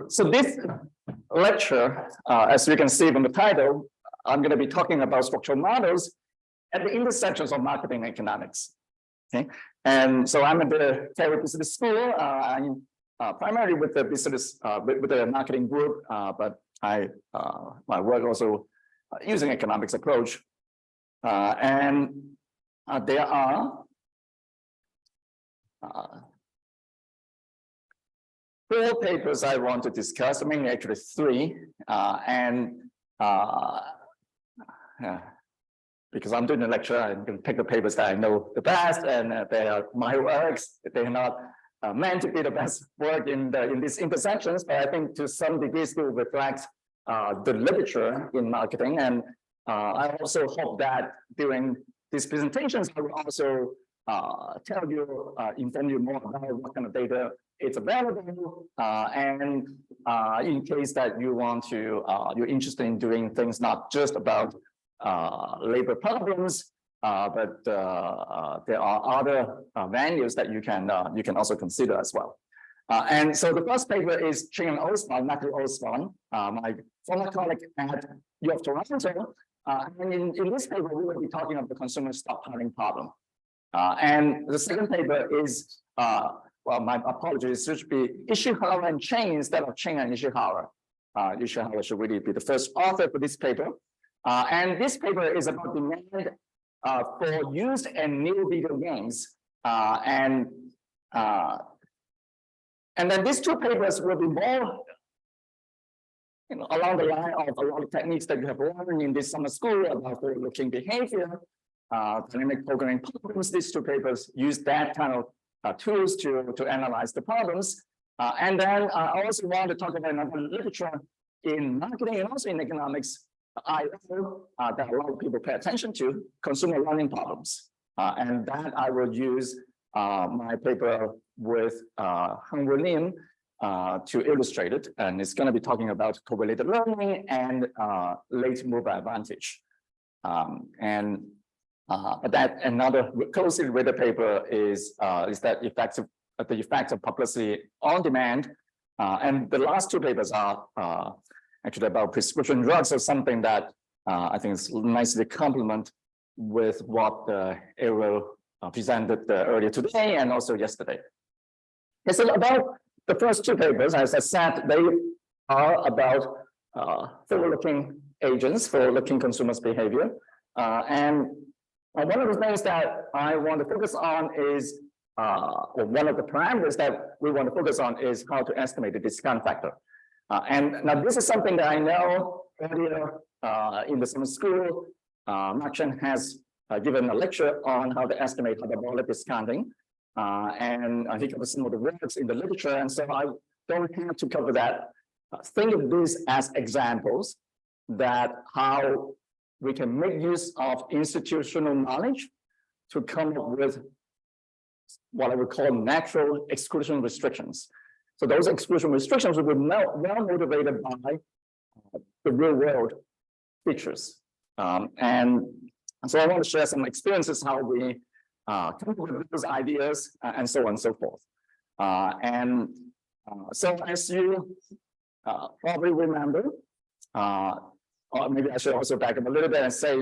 So this lecture, as you can see from the title, I'm going to be talking about structural models at the intersections of marketing and economics. Okay, and so I'm at the Terry Business School. I'm primarily with the business, with the marketing group, but I work also using economics approach. And there are 4 papers I want to discuss, mainly actually 3, because I'm doing a lecture, I'm going to pick the papers that I know the best, and they are my works. They're not meant to be the best work in these intersections, but I think to some degree still reflect the literature in marketing. And I also hope that during these presentations, I will also tell you, inform you more about what kind of data is available, and in case that you want to, you're interested in doing things not just about labor problems, but there are other venues that you can also consider as well. And so the first paper is Ching and Osborne, Matthew Osborne, my former colleague at U of Toronto. And in this paper, we will be talking about the consumer stockpiling problem. And the second paper is, well, my apologies, it should be Ishihara and Ching instead of Ching and Ishihara. Ishihara should really be the first author for this paper. And this paper is about demand for used and new video games. And then these 2 papers will be more along the line of a lot of techniques that you have learned in this summer school about forward-looking behavior, dynamic programming problems. These 2 papers use that kind of tools to analyze the problems. And then I also want to talk about another literature in marketing and also in economics that a lot of people pay attention to, consumer learning problems. And that I will use my paper with Hung-Woo Lim to illustrate it. And it's going to be talking about correlated learning and late mover advantage. But that another closely related paper is that the effects of publicity on demand. And the last 2 papers are actually about prescription drugs, or something that I think is nicely complement with what Ariel presented earlier today and also yesterday. Okay, so about the first 2 papers, as I said, they are about forward-looking agents, forward-looking consumers' behavior. And one of the things that I want to focus on is, or one of the parameters that we want to focus on is how to estimate the discount factor. And now this is something that I know earlier in the summer school, Mark Chen has given a lecture on how to estimate hyperbolic discounting. And he covers some of the works in the literature, and so I don't have to cover that. Think of these as examples that how we can make use of institutional knowledge to come up with what I would call natural exclusion restrictions. So those exclusion restrictions will be well motivated by the real world features. And so I want to share some experiences how we come up with those ideas and so on and so forth. So as you probably remember, or maybe I should also back up a little bit and say,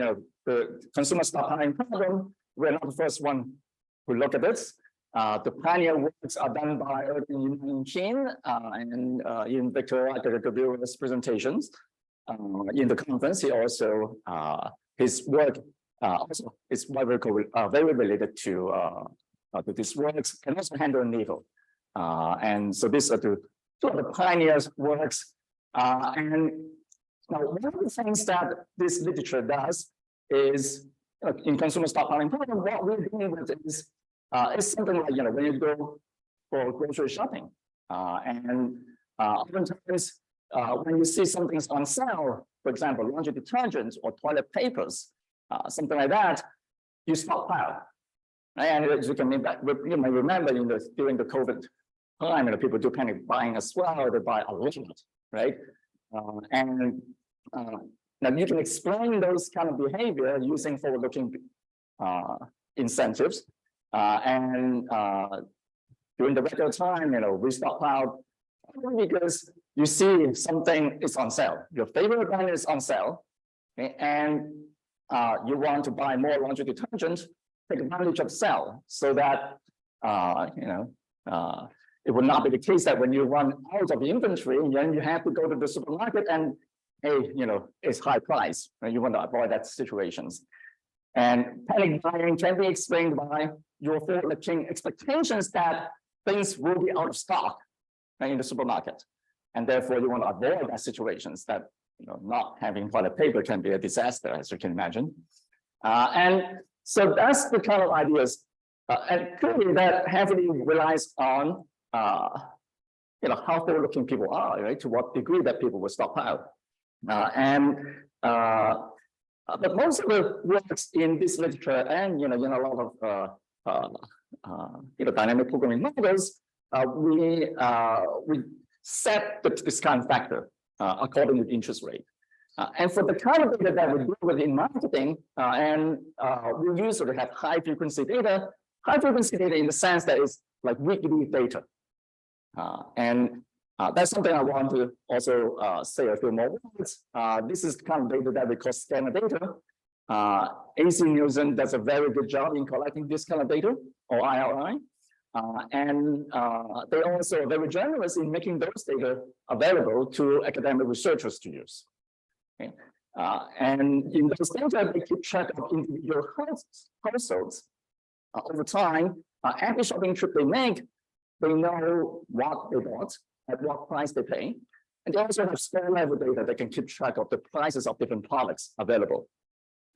the consumer stockpiling problem, we're not the first one who look at this. The pioneer works are done by Ching and in Victor Gabriel's presentations in the conference. He also his work also is very related to these works, and also Handel and Needle. And so these are 2 of the pioneers' works. And now one of the things that this literature does is in consumer stockpiling problem, what we're dealing with is it's something like, when you go for grocery shopping, and oftentimes when you see something's on sale, for example, laundry detergents or toilet papers, something like that, you stockpile. And as you may remember, during the COVID time, people do panic buying as well. They buy a lot, right? Now you can explain those kind of behavior using forward-looking incentives. And during the regular time, we stockpiled because you see something is on sale, your favorite brand is on sale, okay, and you want to buy more laundry detergent, take advantage of sale so that it would not be the case that when you run out of the inventory, then you have to go to the supermarket and, hey, it's high price. And you want to avoid that situations. And panic buying can be explained by your forward-looking expectations that things will be out of stock in the supermarket. And therefore, you want to avoid that situations that not having toilet paper can be a disaster, as you can imagine. And so that's the kind of ideas. And clearly that heavily relies on how forward-looking people are, right? To what degree that people will stockpile. But most of the works in this literature and a lot of dynamic programming models, we set the discount factor according to the interest rate. And for the kind of data that we deal with in marketing, we usually have high frequency data in the sense that it's like weekly data. That's something I want to also say a few more words. This is the kind of data that we call scanner data. AC Nielsen does a very good job in collecting this kind of data, or IRI. They also are very generous in making those data available to academic researchers to use. Okay? And in those data, they keep track of individual households. Over time, every shopping trip they make, they know what they bought, at what price they pay. And they also have store level data that can keep track of the prices of different products available.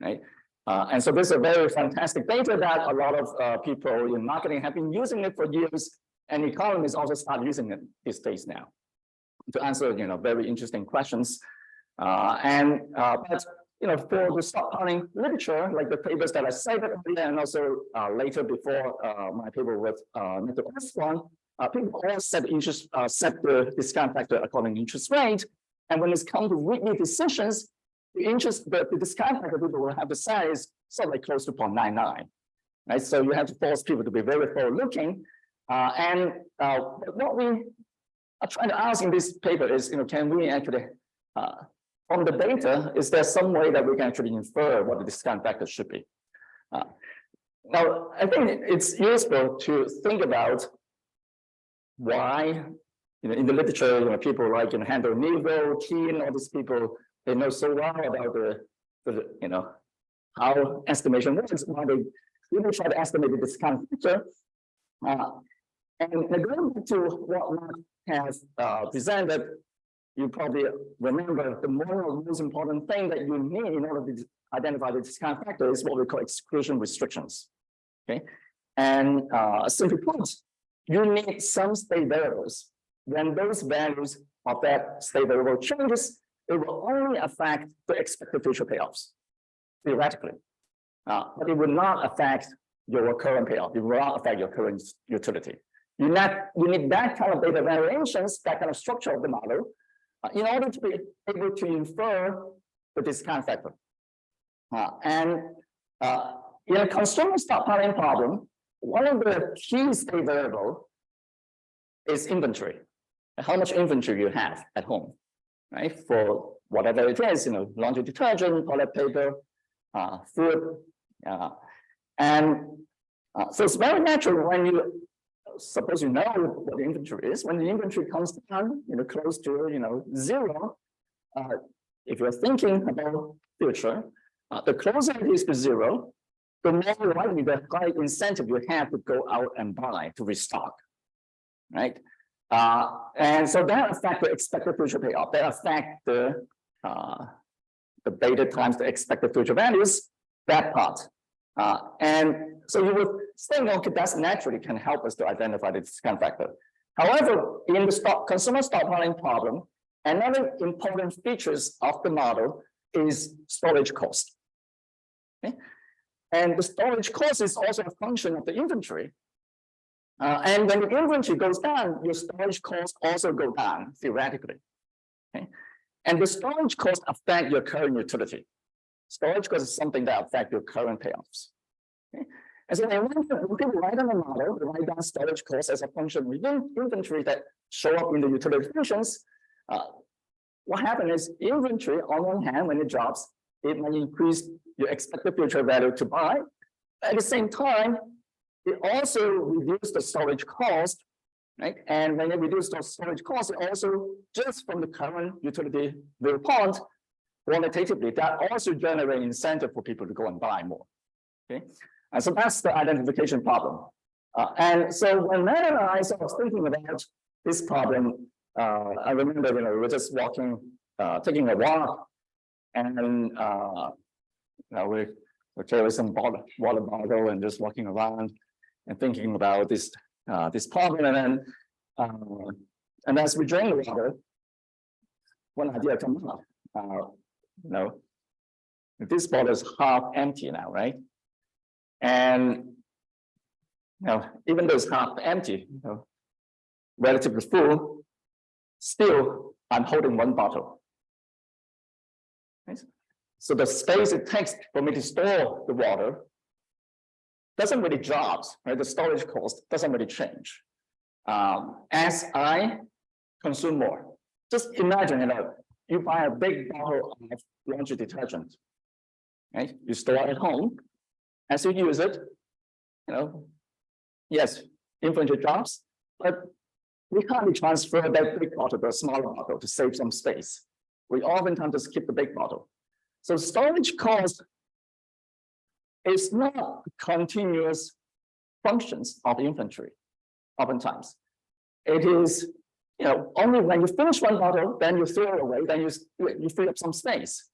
Right? And so this is a very fantastic data that a lot of people in marketing have been using it for years, and economists also start using it these days now to answer very interesting questions. But for the stockpiling literature, like the papers that I cited earlier, and also later before my paper with Mr. Osborne, people all set the discount factor according to interest rate. And when it's come to weekly decisions, the discount factor people will have to say is sort of like close to 0.99. Right? So you have to force people to be very forward-looking. What we are trying to ask in this paper is, can we actually, from the data, is there some way that we can actually infer what the discount factor should be? Now, I think it's useful to think about why, in the literature, people like Handel, Neville, Ching, all these people, they know so well about the how estimation works, why they really try to estimate the discount factor. And going back to what Mark has presented, you probably remember the most important thing that you need in order to identify the discount factor is what we call exclusion restrictions. Okay, and simply put, you need some state variables. When those values of that state variable changes, it will only affect the expected future payoffs, theoretically. But it will not affect your current payoff. It will not affect your current utility. You need that kind of data variations, that kind of structure of the model, in order to be able to infer the discount factor. In a consumer stockpiling problem, one of the key state variable is inventory. How much inventory you have at home, right? For whatever it is, laundry detergent, toilet paper, food. So it's very natural when you, suppose you know what the inventory is, when the inventory comes down, close to, zero, if you're thinking about future, the closer it is to zero, the more likely the high incentive you have to go out and buy to restock, right? And so that affects the expected future payoff. That affects the beta times the expected future values, that part. And so you would think, okay, that's naturally can help us to identify the discount factor. However, in the consumer stockpiling problem, another important features of the model is storage cost. Okay? And the storage cost is also a function of the inventory. And when the inventory goes down, your storage costs also go down, theoretically. Okay? And the storage cost affect your current utility. Storage cost is something that affects your current payoffs. Okay? And so when people write on the model, write down storage costs as a function within inventory that show up in the utility functions, what happens is inventory on one hand, when it drops, it might increase your expected future value to buy. At the same time, it also reduces the storage cost, right? And when it reduces the storage cost, it also just from the current utility viewpoint, qualitatively, that also generates incentive for people to go and buy more. Okay, and so that's the identification problem. And so when Matt and I was thinking about this problem, I remember, we were just walking, taking a walk, and we carry some water bottle and just walking around and thinking about this problem, and as we drink the water, one idea comes up. This bottle is half empty now, right? And even though it's half empty, relatively full, still I'm holding one bottle. Right? So the space it takes for me to store the water doesn't really drop, right? The storage cost doesn't really change as I consume more. Just imagine, you buy a big bottle of laundry detergent, right? You store it at home. As you use it, yes, inventory drops, but we can't transfer that big bottle to a smaller bottle to save some space. We oftentimes just keep the big bottle. So storage cost is not continuous functions of inventory, oftentimes. It is, only when you finish one bottle, then you throw it away, then you free up some space.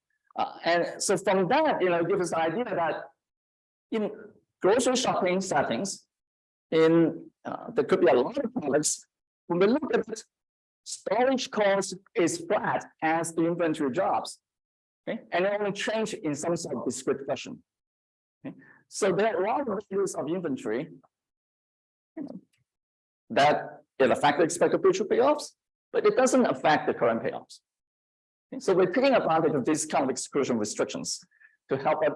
And so from that, it gives us an idea that in grocery shopping settings, there could be a lot of products. When we look at it, storage cost is flat as the inventory drops, okay? And it only changes in some sort of discrete fashion. Okay? So there are a lot of values of inventory that it affects the expected future payoffs, but it doesn't affect the current payoffs. Okay? So we're taking advantage of these kind of exclusion restrictions to help us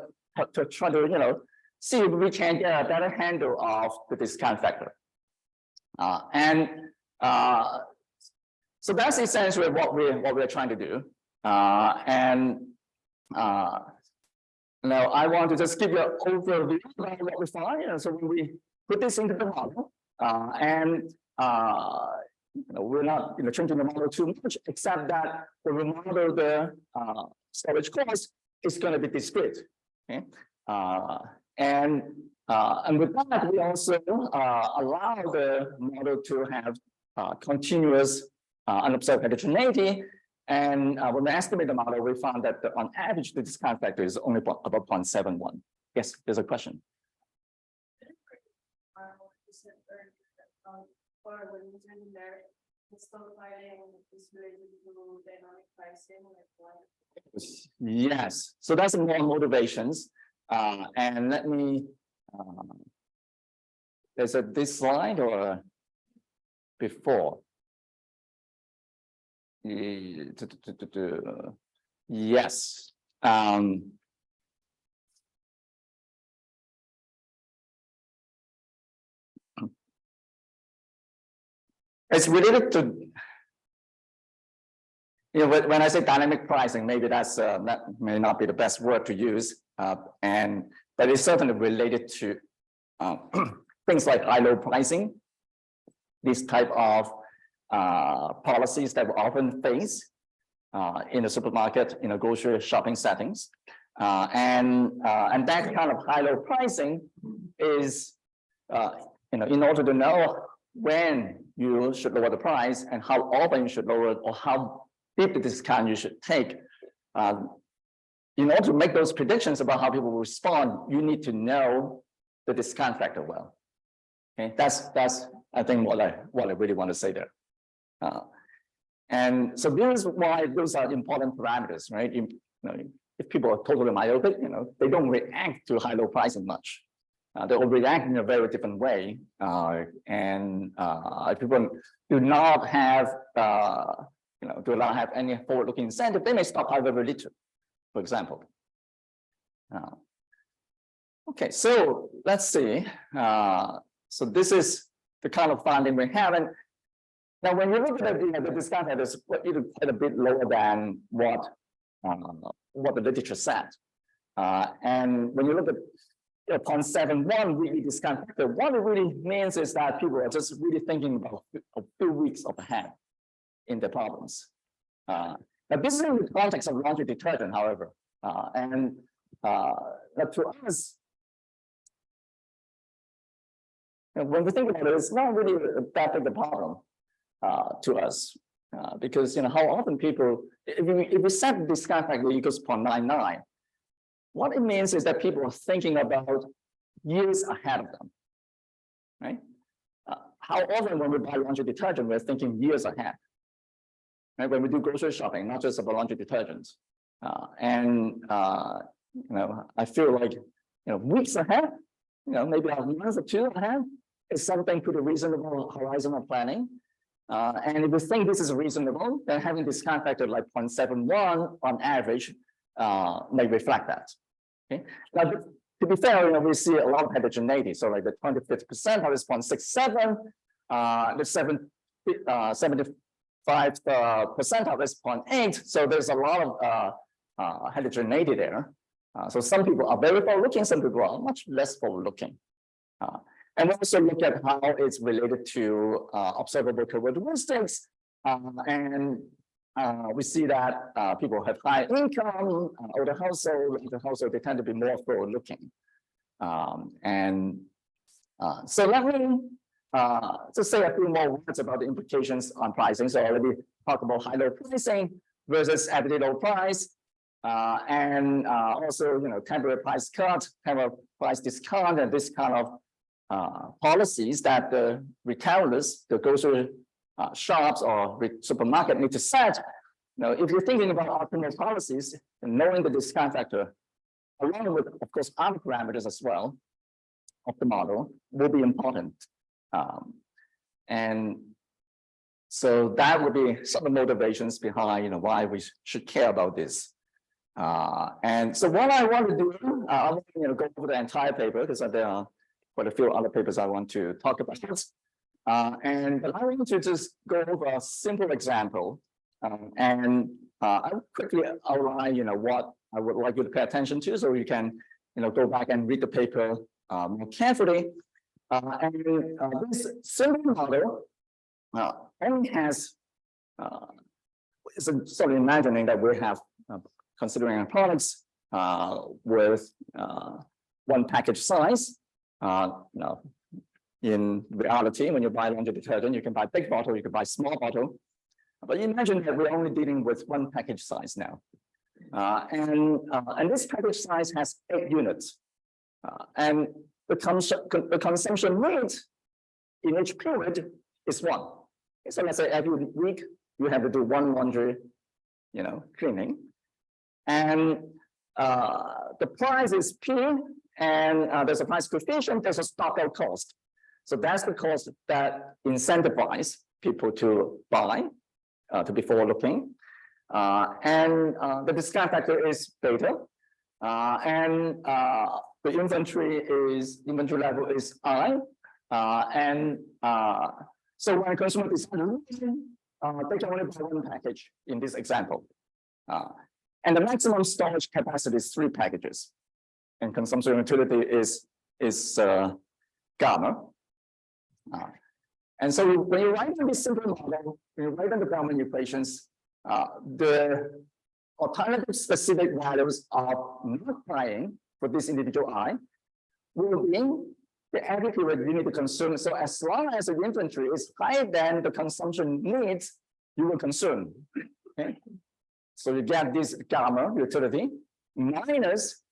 to try to see if we can get a better handle of the discount factor. So that's essentially what we're trying to do. Now I want to just give you an overview about what we find. So when we put this into the model, we're not changing the model too much, except that when we model the storage cost, it's going to be discrete. Okay. And with that, we also allow the model to have continuous unobserved heterogeneity. And when we estimate the model, we found that on average, the discount factor is only about 0.71. Yes, there's a question. Yes, so that's more motivations. And let me, is it this slide or before? Yes. It's related to, when I say dynamic pricing, maybe that may not be the best word to use, but it's certainly related to things like high-low pricing, this type of policies that we often face in the supermarket, in a grocery shopping settings, and that kind of high-low pricing is, in order to know when you should lower the price and how often you should lower it, or how deep the discount you should take. In order to make those predictions about how people will respond, you need to know the discount factor well. Okay, that's I think what I really want to say there. And so this is why those are important parameters, right? If people are totally myopic, they don't react to high-low pricing much. They will react in a very different way. If people do not have, any forward-looking incentive, they may stop however very little, for example. Okay, so let's see. So this is the kind of finding we have, and Now, when you look at the discount rate is quite a bit lower than what the literature said. And when you look at 0.71 weekly discount factor, what it really means is that people are just really thinking about a few weeks of ahead in their problems. Now, this is in the context of laundry detergent, however, to us, when we think about it, it's not really that big a problem to us, because how often people, if we set the discount factor equals 0.99, what it means is that people are thinking about years ahead of them, right? How often when we buy laundry detergent, we're thinking years ahead, right? When we do grocery shopping, not just about laundry detergents, I feel like weeks ahead, maybe a month or two ahead is something pretty reasonable horizon of planning. And if we think this is reasonable, then having discount factor like 0.71 on average may reflect that. Okay. Now, to be fair, we see a lot of heterogeneity. So like the 25th percentile is 0.67, the 75th percentile is 0.8. So there's a lot of heterogeneity there. So some people are very forward-looking, some people are much less forward-looking. And we also look at how it's related to observable characteristics. We see that people have high income, older household, they tend to be more forward-looking. So let me just say a few more words about the implications on pricing. So I already talked about high-low pricing versus everyday low price. Also, temporary price cut, temporary price discount, and this kind of policies that the retailers, the grocery shops or supermarket need to set. If you're thinking about optimal policies, and knowing the discount factor, along with, of course, other parameters as well of the model, will be important. And so that would be some of the motivations behind why we should care about this. And so what I want to do, I want to go over the entire paper because there are quite a few other papers I want to talk about. But I want to just go over a simple example, I'll quickly outline, what I would like you to pay attention to, so you can, go back and read the paper more carefully. This simple model only has, sort of imagining that we have considering our products with one package size. In reality, when you buy laundry detergent, you can buy big bottle, you can buy small bottle. But imagine that we're only dealing with one package size now. And this package size has 8 units. And the consumption rate in each period is 1. So let's say every week you have to do 1 laundry, cleaning. And the price is P, and there's a price coefficient, there's a stock out cost. So that's the cost that incentivizes people to buy, to be forward-looking. The discount factor is beta. The inventory level is I. So when a consumer decides, they can only buy 1 package in this example. And the maximum storage capacity is 3 packages. And consumption utility is gamma. And so when you write in this simple model, when you write in the Bellman equations, the alternative specific values of not buying for this individual I will be the every period you need to consume. So as long as the inventory is higher than the consumption needs, you will consume. Okay? So you get this gamma utility minus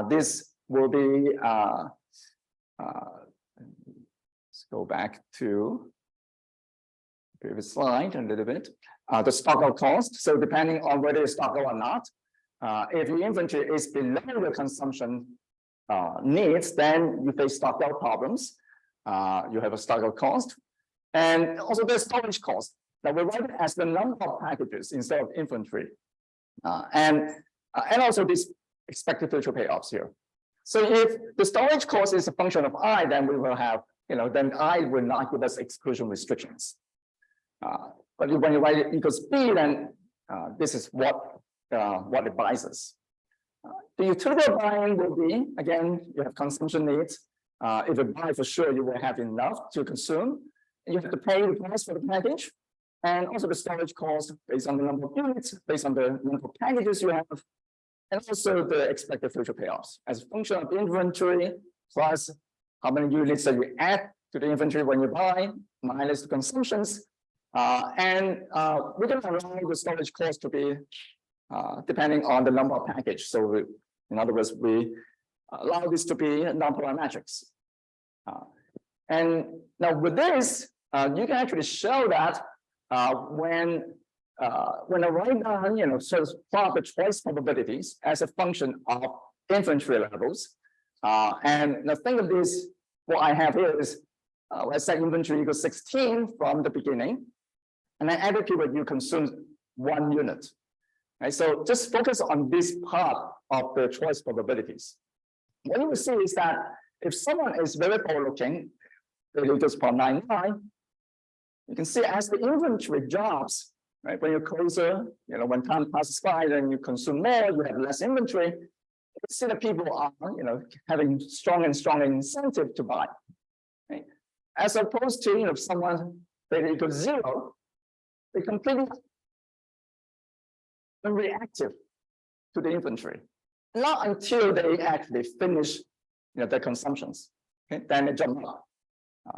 this will be let's go back to the previous slide a little bit. The stock out cost. So depending on whether you stock out or not, if your inventory is below your consumption needs, then you face stock out problems. You have a stock out cost, and also the storage cost. Now we write it as the number of packages instead of inventory, and also this expected future payoffs here. So if the storage cost is a function of I, then we will have then I will not give us exclusion restrictions. But when you write it equals B, then this is what it buys us. The utility of buying will be, again, you have consumption needs. If you buy for sure, you will have enough to consume. You have to pay the price for the package, and also the storage cost based on the number of units, based on the number of packages you have, and also the expected future payoffs as a function of inventory plus how many units that you add to the inventory when you buy minus the consumptions. And we're going to allow the storage cost to be depending on the number of packages. So in other words, we allow this to be non-parametrics. And now with this, you can actually show that when I write down, sort of plot the choice probabilities as a function of inventory levels. And now think of this, what I have here is, let's say inventory equals 16 from the beginning, and then every period you consume 1 unit. Right? So just focus on this part of the choice probabilities. What you will see is that if someone is very forward-looking, it equals 0.99, you can see as the inventory drops, right? When you're closer, when time passes by, then you consume more, you have less inventory. You see that people are, having strong and stronger incentive to buy. Right? As opposed to, if someone beta equals 0, they completely unreactive to the inventory. Not until they actually finish, their consumptions. Okay? Then they jump up.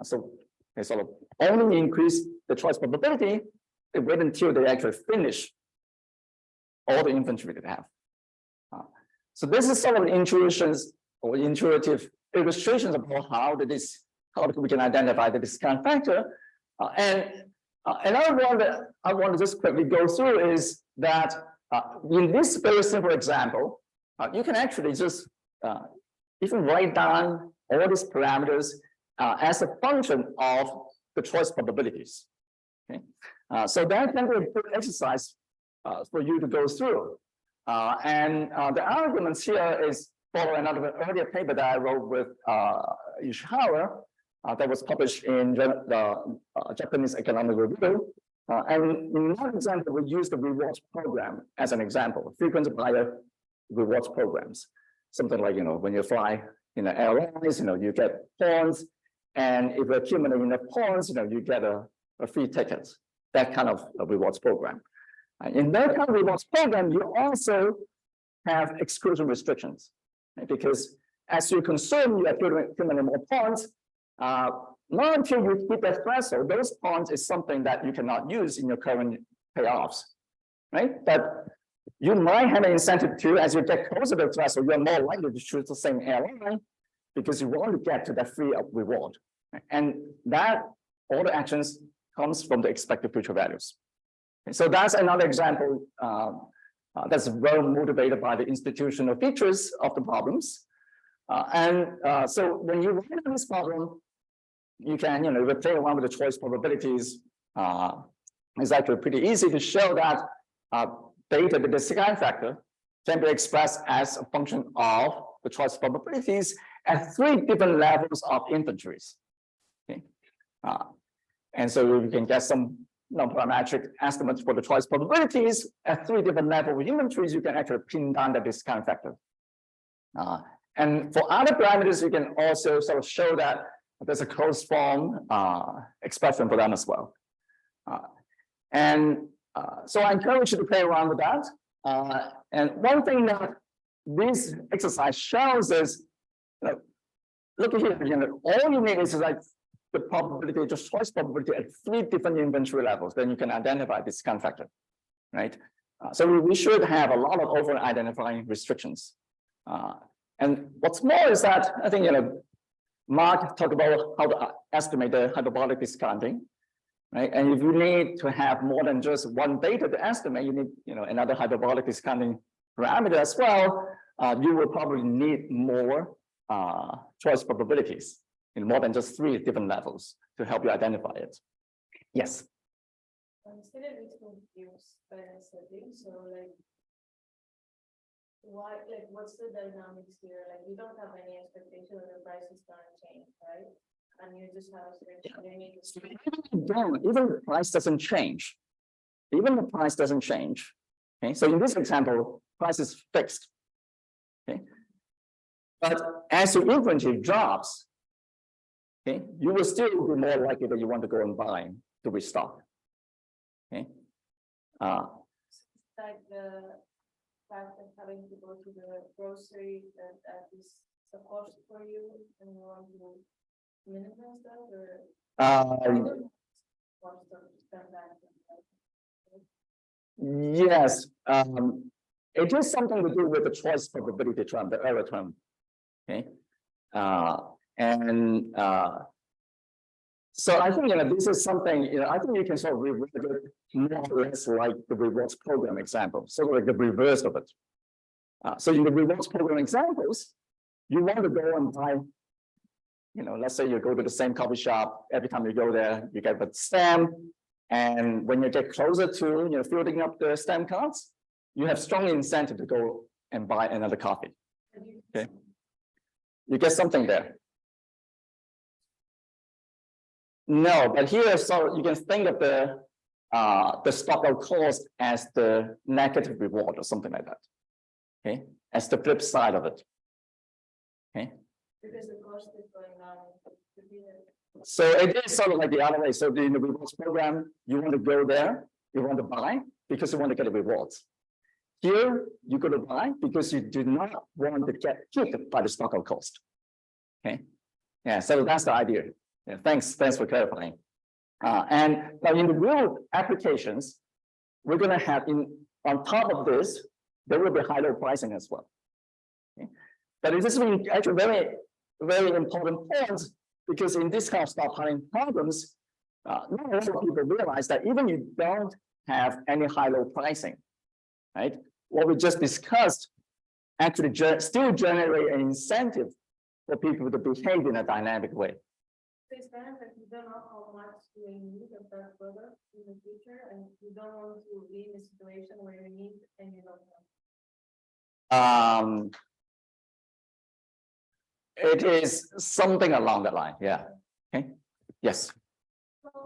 So they sort of only increase the choice probability. They wait until they actually finish all the inventory they have. So this is sort of intuitions or intuitive illustrations about how we can identify the discount factor. And another one that I want to just quickly go through is that in this very simple example, you can actually just even write down all these parameters as a function of the choice probabilities. Okay? So that can be a good exercise for you to go through. And the arguments here is follow another earlier paper that I wrote with Ishihara that was published in the Japanese Economic Review. And in that example, we use the rewards program as an example, frequent flyer rewards programs. Something like, when you fly in the airlines, you get points. And if you accumulate enough points, you get a free ticket, that kind of a rewards program. In that kind of rewards program, you also have exclusion restrictions, right? Because as you consume, you accumulate more points. Not until you hit that threshold, those points is something that you cannot use in your current payoffs, right? But you might have an incentive to, as you get closer to the threshold, you're more likely to choose the same airline because you want to get to that free reward. And that, all the actions comes from the expected future values. Okay, so that's another example that's well motivated by the institutional features of the problems. So when you write on this problem, you can, play around with the choice probabilities. It's actually pretty easy to show that beta, the discount factor, can be expressed as a function of the choice probabilities at 3 different levels of inventories. Okay? And so we can get some non-parametric estimates for the choice probabilities at 3 different levels of inventories. You can actually pin down the discount factor. And for other parameters, you can also sort of show that there's a closed form expression for them as well. So I encourage you to play around with that. And one thing that this exercise shows is, look at here, all you need is like the probability, just choice probability at 3 different inventory levels, then you can identify this discount factor, right? So we should have a lot of over identifying restrictions. And what's more is that I think, Mark talked about how to estimate the hyperbolic discounting, right? And if you need to have more than just one beta to estimate, you need, another hyperbolic discounting parameter as well. You will probably need more choice probabilities in more than just 3 different levels to help you identify it. Yes. I'm still a bit confused by the setting. So, what's the dynamics here? You don't have any expectation that the price is going to change, right? and you just have they make it. So even the price doesn't change. Even the price doesn't change. Okay, so in this example, price is fixed. Okay, but as your inventory drops, okay, you will still be more likely that you want to go and buy to restock. Okay. Like the fact of having to go to the grocery that is a cost for you and you want to minimize that or cost of transaction. Yes, it is something to do with the choice probability term, the error term. Okay, so I think this is something I think you can sort of reword it more or less like the rewards program example, sort of like the reverse of it. So in the rewards program examples, you want to go and buy. Let's say you go to the same coffee shop. Every time you go there, you get the stamp. And when you get closer to filling up the stamp cards, you have strong incentive to go and buy another coffee. Okay, you get something there. No, but here, so you can think of the stock out cost as the negative reward or something like that. Okay, as the flip side of it. Okay. Because the cost is going down. So it is sort of like the other way. So in the rewards program, you want to go there, you want to buy because you want to get the rewards. Here, you go to buy because you do not want to get hit by the stock out cost. Okay. Yeah, so that's the idea. Yeah, thanks for clarifying. And now in the real applications, we're going to have on top of this, there will be high-low pricing as well. Okay. But this is actually very, very important point because in this kind of stockpiling problems, not a lot of people realize that even you don't have any high-low pricing, right? What we just discussed actually still generate an incentive for people to behave in a dynamic way. It's better that you don't know how much you need of that product in the future, and you don't want to be in a situation where you need and you don't know. It is something along that line, yeah. Okay. Yes. So how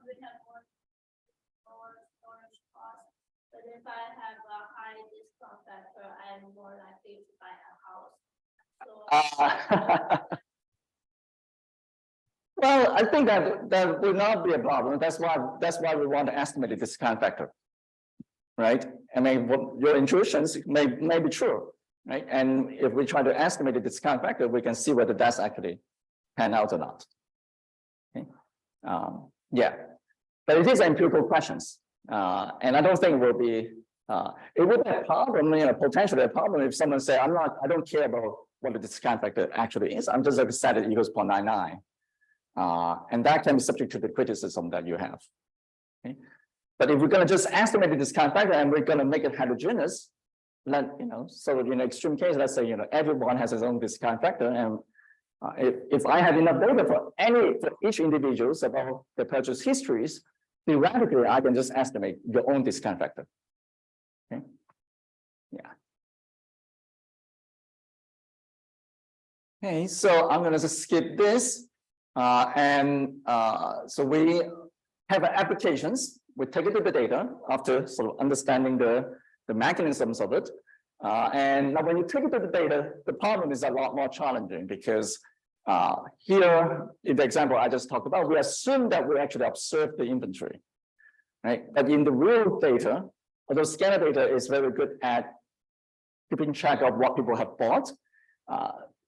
we have lower storage costs, but if I have a high discount factor, I am more likely to buy a house. So well, I think that will not be a problem. That's why we want to estimate the discount factor, right? I mean, what your intuitions may be true, right? And if we try to estimate the discount factor, we can see whether that's actually pan out or not. Okay. Yeah, but it is empirical questions, and I don't think it will be. It would be a problem, potentially a problem if someone say, I don't care about what the discount factor actually is. I'm just going to set it equals 0.99. And that can be subject to the criticism that you have. Okay? But if we're going to just estimate the discount factor and we're going to make it heterogeneous, then, so in an extreme case, let's say, everyone has his own discount factor. And if I have enough data for each individual about the purchase histories, theoretically, I can just estimate your own discount factor. Okay. Yeah. Okay, so I'm going to just skip this. So we have applications. We take it to the data after sort of understanding the mechanisms of it. And now when you take it to the data, the problem is a lot more challenging because here in the example I just talked about, we assume that we actually observe the inventory, right? But in the real data, although scanner data is very good at keeping track of what people have bought,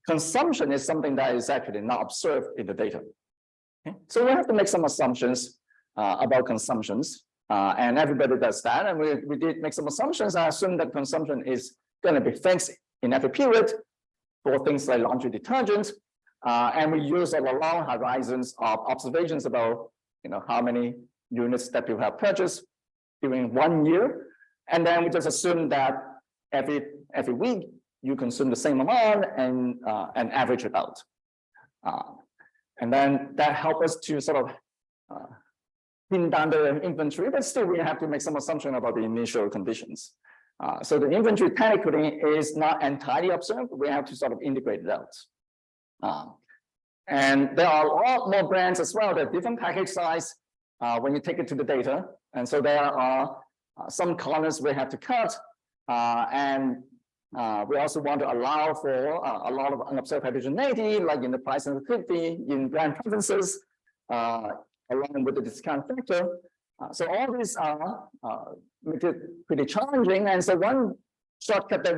consumption is something that is actually not observed in the data. Okay? So we have to make some assumptions about consumptions, and everybody does that. And we did make some assumptions. I assume that consumption is going to be fixed in every period for things like laundry detergent, and we use a long horizons of observations about how many units that people have purchased during 1 year, and then we just assume that every week you consume the same amount and average it out. And then that helps us to sort of pin down the inventory, but still we have to make some assumption about the initial conditions. So the inventory technically is not entirely observed. We have to sort of integrate it out. And there are a lot more brands as well, that different package size when you take it to the data. And so there are some corners we have to cut. We also want to allow for a lot of unobserved heterogeneity, like in the price sensitivity, in brand preferences, along with the discount factor. So all these are make it pretty challenging. And so one shortcut that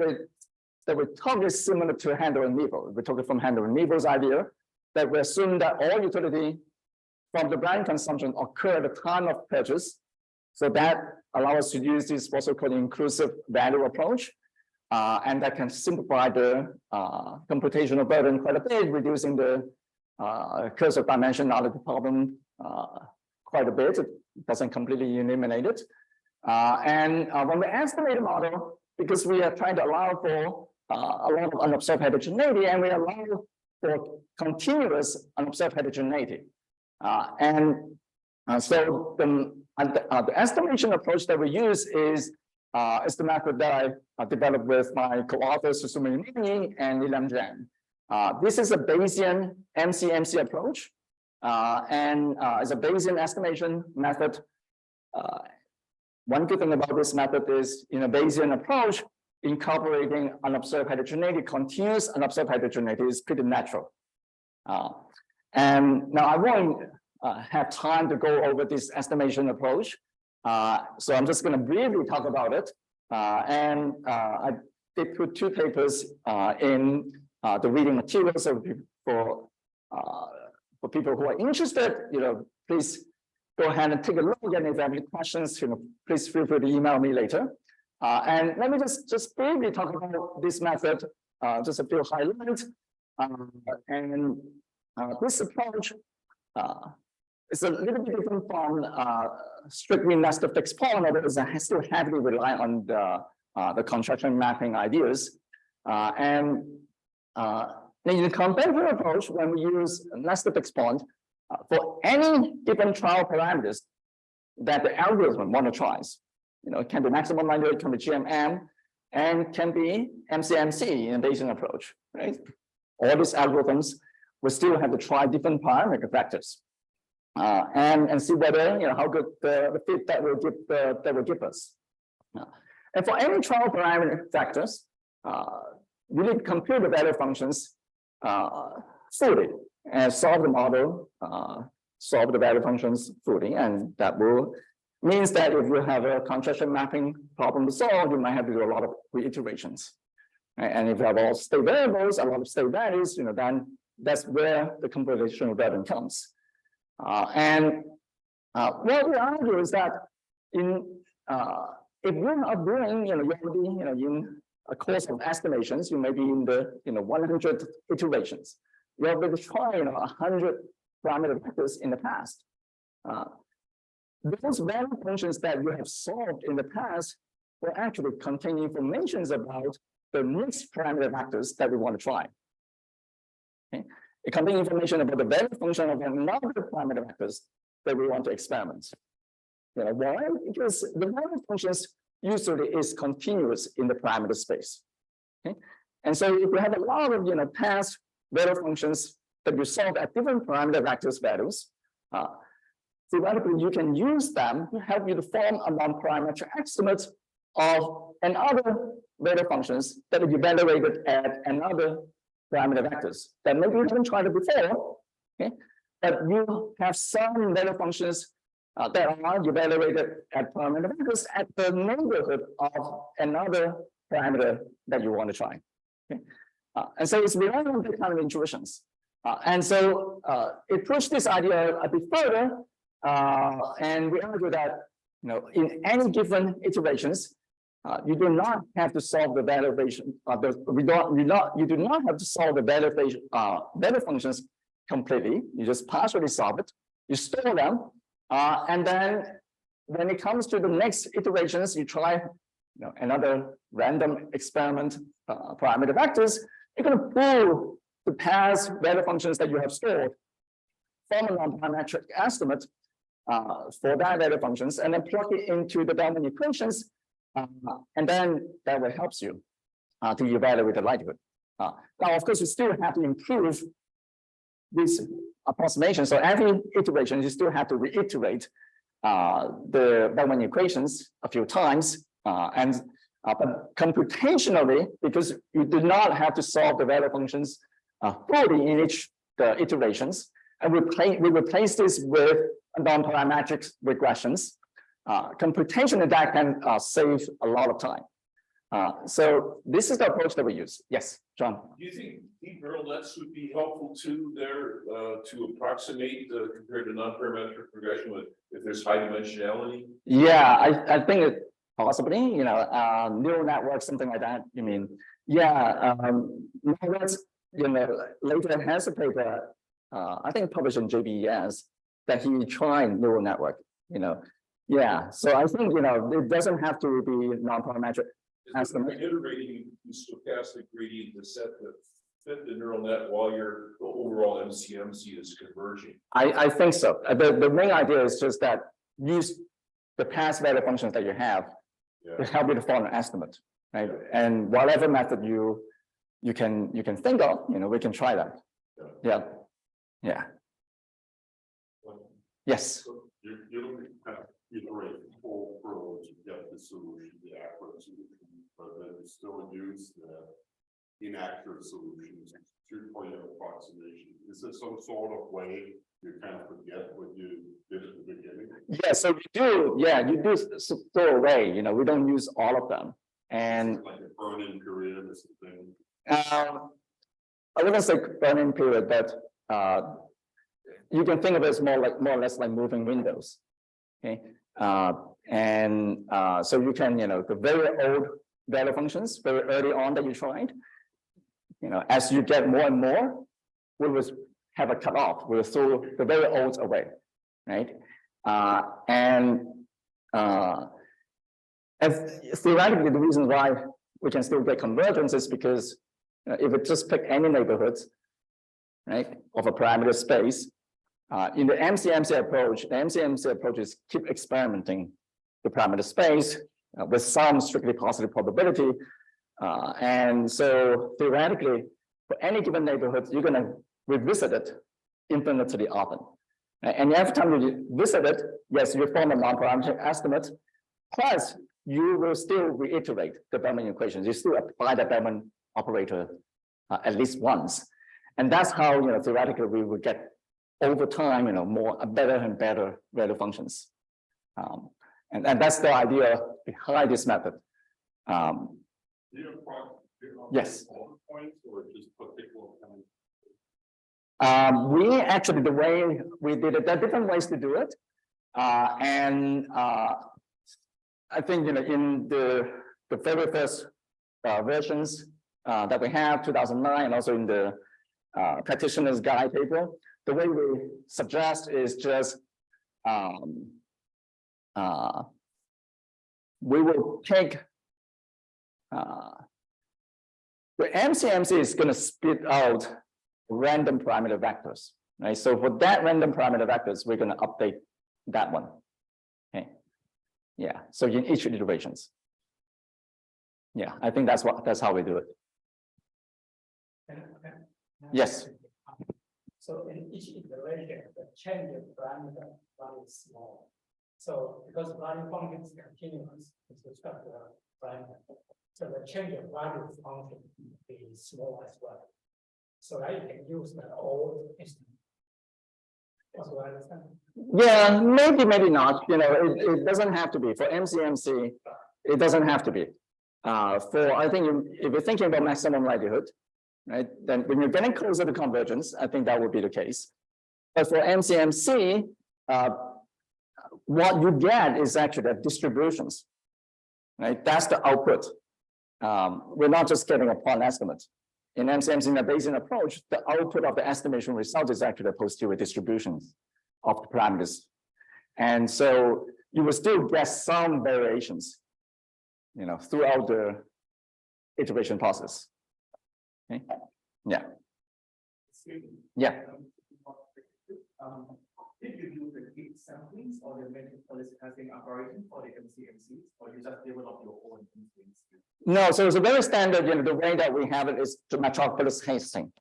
we talk is similar to Handel and Nebo. We took it from Handel and Nebo's idea that we assume that all utility from the brand consumption occur at the time of purchase. So that allows us to use this also called inclusive value approach. And that can simplify the computational burden quite a bit, reducing the curse of dimensionality problem quite a bit. It doesn't completely eliminate it. When we estimate a model, because we are trying to allow for a lot of unobserved heterogeneity, and we allow for continuous unobserved heterogeneity. So the estimation approach that we use is the method that I developed with my co-authors Susumi Nini and Nilam Jain. This is a Bayesian MCMC approach, and it's a Bayesian estimation method. One good thing about this method is, in a Bayesian approach, incorporating unobserved heterogeneity, continuous unobserved heterogeneity is pretty natural. And now I won't have time to go over this estimation approach. So I'm just going to briefly talk about it. I did put two papers in the reading materials. So for people who are interested, please go ahead and take a look. And if you have any questions, please feel free to email me later. And let me just briefly talk about this method, just a few highlights. This approach is a little bit different from strictly nested fixed point, although it still heavily rely on the contraction mapping ideas. In the conventional approach, when we use nested fixed point, for any given trial parameters that the algorithm monitors, it can be maximum likelihood, it can be GMM, and can be MCMC in a Bayesian approach, right? All these algorithms will still have to try different parameter factors and see whether how good the fit that will give us. And for any trial parameter factors, you need to compute the value functions fully and solve the model, solve the value functions fully, and that will means that if you have a contraction mapping problem to solve, you might have to do a lot of reiterations. And if you have all state variables, a lot of state values, then that's where the computational burden comes. What we argue is that if you're not doing, you're already, in a course of estimations, you may be in the 100 iterations. You have been trying 100 parameter vectors in the past. Those value functions that you have solved in the past will actually contain information about the next parameter vectors that we want to try. Okay? It contains information about the value function of another parameter vectors that we want to experiment. Why? Because the value functions usually is continuous in the parameter space. Okay? And so if you have a lot of past value functions that you solve at different parameter vectors values, theoretically, you can use them to help you to form a non-parametric estimate of another value functions that are evaluated at another parameter vectors that maybe you haven't tried it before, okay? But you have some value functions that are evaluated at parameter vectors at the neighborhood of another parameter that you want to try. Okay? And so it's relying on that kind of intuitions. And so it pushed this idea a bit further. And we argue that in any given iterations, you do not have to solve the valuation. You do not have to solve the value functions completely. You just partially solve it. You store them, and then when it comes to the next iterations, you try another random experiment parameter vectors. You're going to pull the past value functions that you have stored from a non-parametric estimate for that value functions, and then plug it into the Bellman equations, and then that will help you to evaluate the likelihood. Now, of course, you still have to improve this approximation. So every iteration, you still have to reiterate the Bellman equations a few times, but computationally, because you do not have to solve the value functions fully in each the iterations, and we replace this with non-parametric regressions. Computationally, that can save a lot of time. So this is the approach that we use. Yes, John. Do you think deep neural nets would be helpful too there to approximate compared to non-parametric regression if there's high dimensionality? Yeah, I think it possibly, neural networks, something like that. You mean? Yeah, later has a paper, I think published in JBES that he tried neural network. Yeah. So I think it doesn't have to be non-parametric. Iterating the stochastic gradient to set the fit the neural net while the overall MCMC is converging. I think so. The main idea is just that use the past value functions that you have to help you to form an estimate, right? And whatever method you can think of, we can try that. Yeah. Yes. So you're looking at iterate full pro to get the solution, the accurate solution, but then you still use the inaccurate solutions to point of approximation. Is there some sort of way you kind of forget what you did at the beginning? Yeah, so you do store away, we don't use all of them. And like a burn-in period or something. I wouldn't say burn-in period, but you can think of it as more or less like moving windows. Okay. So you can, the very old value functions very early on that you tried, as you get more and more, we will have a cutoff. We'll throw the very old away, right? And theoretically, the reason why we can still get convergence is because if we just pick any neighborhoods, right, of a parameter space, in the MCMC approach, is keep experimenting the parameter space with some strictly positive probability. And so theoretically, for any given neighborhood, you're going to revisit it infinitely often. And every time you visit it, yes, you form a non-parametric estimate, plus you will still reiterate the Bellman equations. You still apply the Bellman operator at least once. And that's how, theoretically, we will get over time, better and better value functions. And that's the idea behind this method. Yes. Points or just particular points? We actually, the way we did it, there are different ways to do it. I think, in the very first versions that we have, 2009, and also in the practitioner's guide paper, the way we suggest is just we will take the MCMC is going to spit out random parameter vectors, right? So for that random parameter vectors, we're going to update that one. Okay. Yeah. So in each iterations. Yeah, I think that's how we do it. Yes. So in each iteration, the change of parameter value is small. So because value function is continuous with respect to the parameter, so the change of value function will be small as well. So that you can use the old estimate. Also, I understand. Yeah, maybe not. It doesn't have to be for MCMC. It doesn't have to be. I think if you're thinking about maximum likelihood, right? Then when you're getting closer to convergence, I think that would be the case. But for MCMC, what you get is actually the distributions, right? That's the output. We're not just getting a point estimate. In MCMC, in the Bayesian approach, the output of the estimation result is actually the posterior distributions of the parameters. And so you will still get some variations, throughout the iteration process. Okay. Yeah. Yeah. Did you use the gate samplings or the metropolis testing operation for the MCMCs, or you just develop your own MCMC? No, so it's a very standard, the way that we have it is to metropolis testing.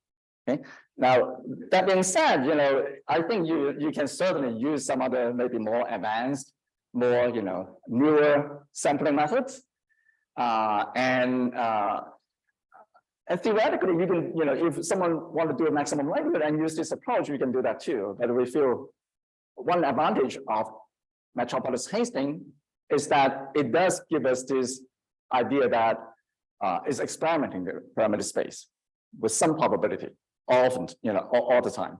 Okay. Now, that being said, I think you can certainly use some other maybe more advanced, more, newer sampling methods. And theoretically, you can, if someone want to do a maximum likelihood and use this approach, you can do that too. But we feel one advantage of Metropolis Hastings is that it does give us this idea that is experimenting the parameter space with some probability, often, all the time.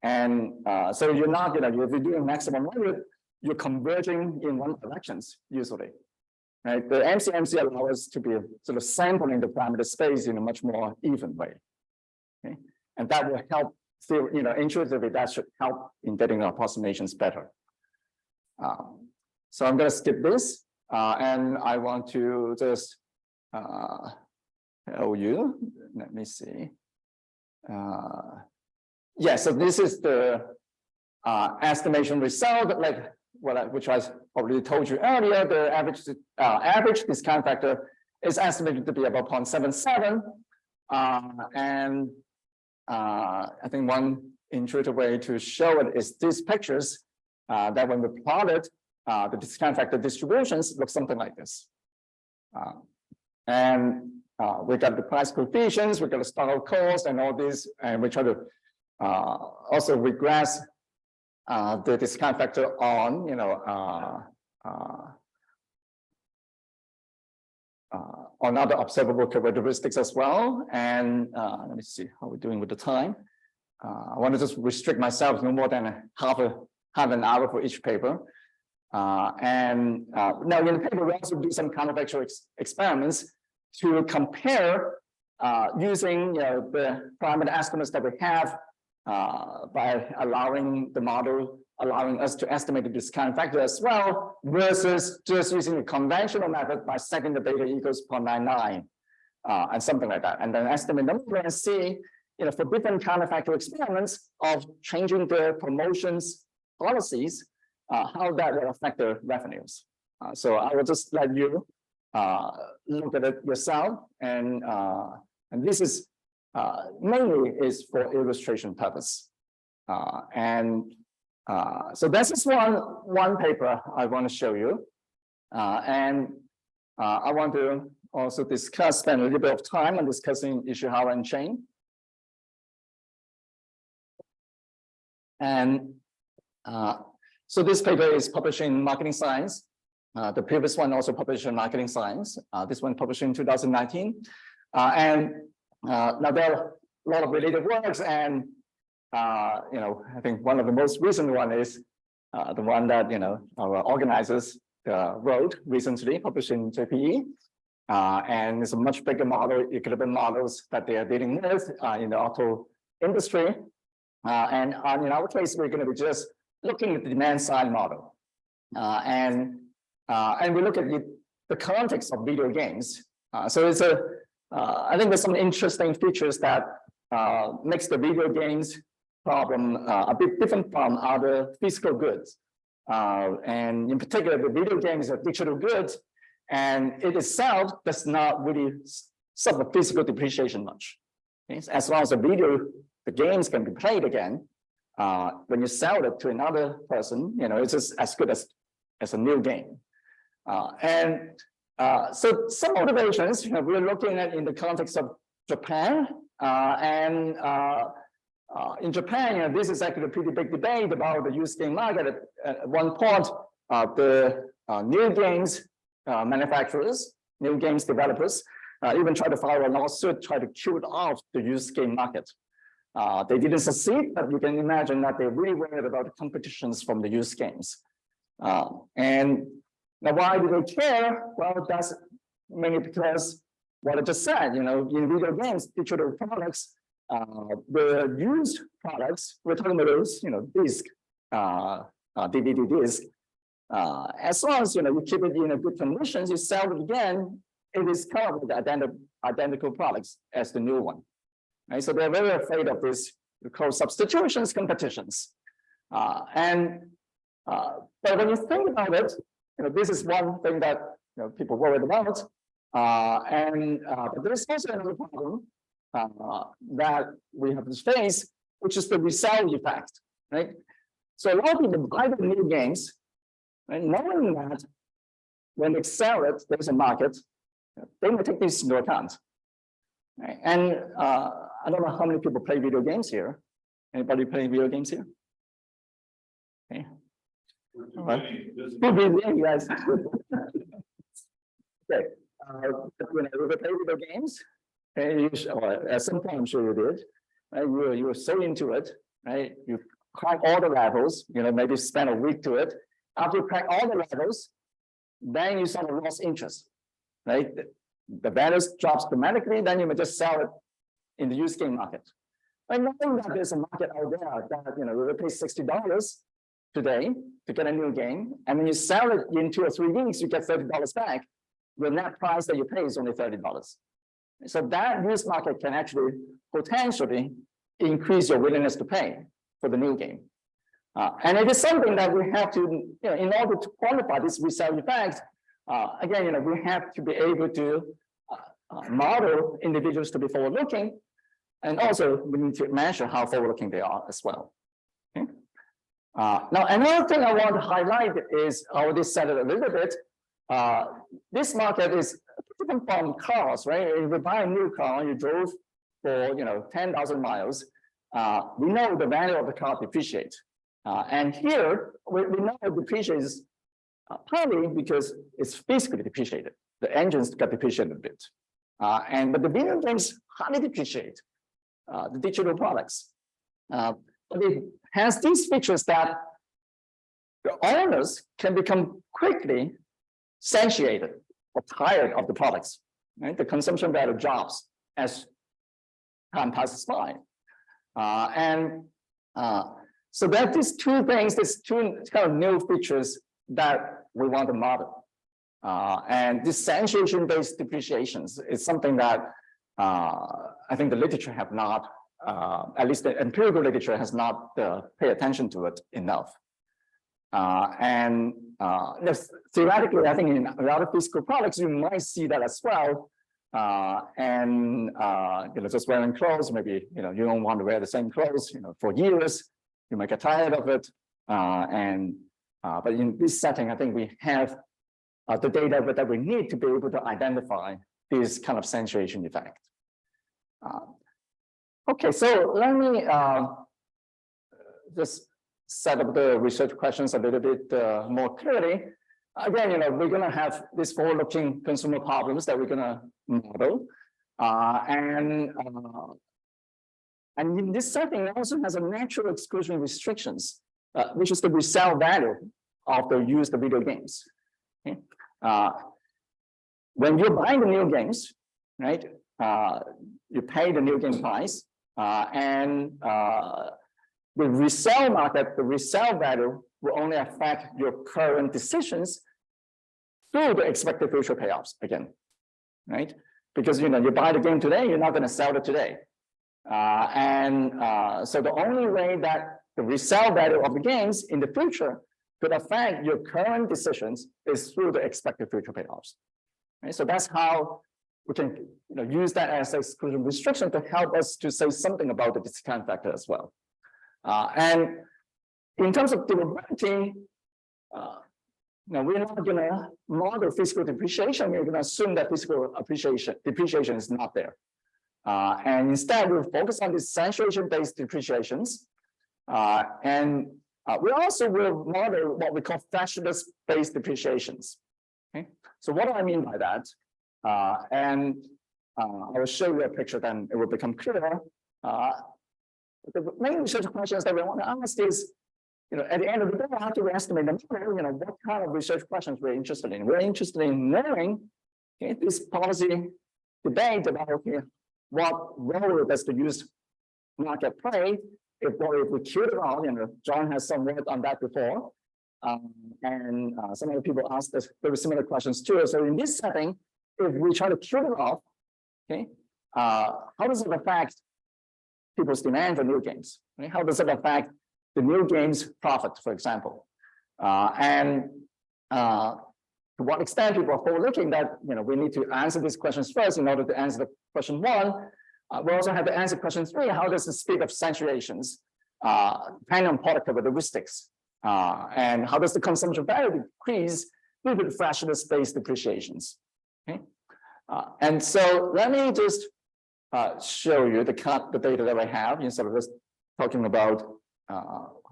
And so you're not, if you're doing maximum likelihood, you're converging in one directions usually. Right? The MCMC allows us to be sort of sampling the parameter space in a much more even way. Okay? And that will help, intuitively, that should help in getting our approximations better. So I'm going to skip this, and I want to just tell you, let me see. Yeah, so this is the estimation result, like which I already told you earlier. The average discount factor is estimated to be about 0.77, and I think one intuitive way to show it is these pictures that when we plotted the discount factor distributions look something like this. And we got the price coefficients, we got the startup cost and all this, and we try to also regress the discount factor on, on other observable characteristics as well. And let me see how we're doing with the time. I want to just restrict myself no more than half an hour for each paper. Now in the paper, we also do some counterfactual experiments to compare using the parameter estimates that we have by allowing the model, allowing us to estimate the discount factor as well, versus just using a conventional method by setting the beta equals 0.99 and something like that, and then estimate the number and see, for different counterfactual experiments of changing the promotions policies, how that will affect the revenues. So I will just let you look at it yourself, and this is mainly is for illustration purpose. So this is one paper I want to show you, and I want to also spend a little bit of time on discussing Ishihara and Ching. And so this paper is published in Marketing Science. The previous one also published in Marketing Science. This one published in 2019. Now there are a lot of related works, and I think one of the most recent one is the one that our organizers wrote recently, published in JPE, and it's a much bigger model, equilibrium models that they are dealing with in the auto industry. And in our case, we're going to be just looking at the demand side model, and we look at the context of video games. So it's I think there's some interesting features that makes the video games problem a bit different from other physical goods. And in particular, the video games are digital goods, and it itself does not really suffer physical depreciation much. Okay? As long as the games can be played again, when you sell it to another person, it's just as good as a new game. So some motivations, we're looking at in the context of Japan, and in Japan, this is actually a pretty big debate about the used game market. At one point, the new games manufacturers, new games developers, even try to file a lawsuit, try to kill off the used game market. They didn't succeed, but you can imagine that they're really worried about the competitions from the used games. And now, why do they care? Well, that's mainly because what I just said, in video games, digital products, the used products, we're talking about those, disc, DVD disc. As long as, you keep it in a good conditions, you sell it again, it is covered with identical products as the new one. Right? So they're very afraid of this, called substitutions competitions. But when you think about it, this is one thing that people worried about, but there is also another problem that we have to face, which is the resale effect, right? So a lot of people buy the new games, right, knowing that when they sell it, there's a market, they will take this into account. Right? And I don't know how many people play video games here. Anybody playing video games here? Okay. All right. You guys. Okay. When I play video games, and at some point I'm sure you did, right? You were so into it, right? You crack all the levels, maybe spend a week to it. After you crack all the levels, then you sort of lost interest, right? The value drops dramatically, then you may just sell it in the used game market. And knowing that there's a market out there that we will pay $60 today to get a new game, and when you sell it in 2 or 3 weeks, you get $30 back. The net price that you pay is only $30. So that used market can actually potentially increase your willingness to pay for the new game. And it is something that we have to, in order to quantify this resale effect, again, we have to be able to model individuals to be forward-looking, and also we need to measure how forward-looking they are as well. Okay? Now, another thing I want to highlight is, I already said it a little bit, this market is different from cars, right? If you buy a new car, you drove for 10,000 miles, we know the value of the car depreciates. And here, we know it depreciates partly because it's physically depreciated. The engines got depreciated a bit. But the video games hardly depreciate, the digital products. But it has these features that the owners can become quickly satiated or tired of the products. Right? The consumption value drops as time passes by. So that these two things, these two kind of new features that we want to model. And this satiation-based depreciations is something that I think the literature have not, at least the empirical literature has not paid attention to it enough. Theoretically, I think in a lot of physical products, you might see that as well. Just wearing clothes, maybe you don't want to wear the same clothes for years. You might get tired of it. But in this setting, I think we have the data that we need to be able to identify this kind of saturation effect. Okay, so let me just set up the research questions a little bit more clearly. Again, we're going to have these forward-looking consumer problems that we're going to model. And in this setting, it also has a natural exclusion restrictions, which is the resale value of the used video games. Okay? When you're buying the new games, right, you pay the new game price, and the resale market, the resale value will only affect your current decisions through the expected future payoffs again, right? Because you buy the game today, you're not going to sell it today. So the only way that the resale value of the games in the future could affect your current decisions is through the expected future payoffs. Right? So that's how we can use that as an exclusion restriction to help us to say something about the discount factor as well. And in terms of durability, we're not going to model physical depreciation. We're going to assume that physical depreciation is not there. And instead, we'll focus on these saturation-based depreciations. We also will model what we call freshness-based depreciations. Okay? So what do I mean by that? I will show you a picture, then it will become clearer. The main research questions that we want to ask is, at the end of the day, how do we estimate the model? What kind of research questions we're interested in? We're interested in knowing this policy debate about what role does the used market play if we kill it all. John has some work on that before, and some other people asked us very similar questions too. So in this setting, if we try to kill it off, how does it affect people's demand for new games? Right? How does it affect the new games profit, for example? To what extent people are forward-looking that we need to answer these questions first in order to answer the question one, We also have to answer question 3, how does the speed of saturations depend on product characteristics? And how does the consumption value decrease due to the fractional space depreciations? Okay. And so let me just show you the data that I have instead of just talking about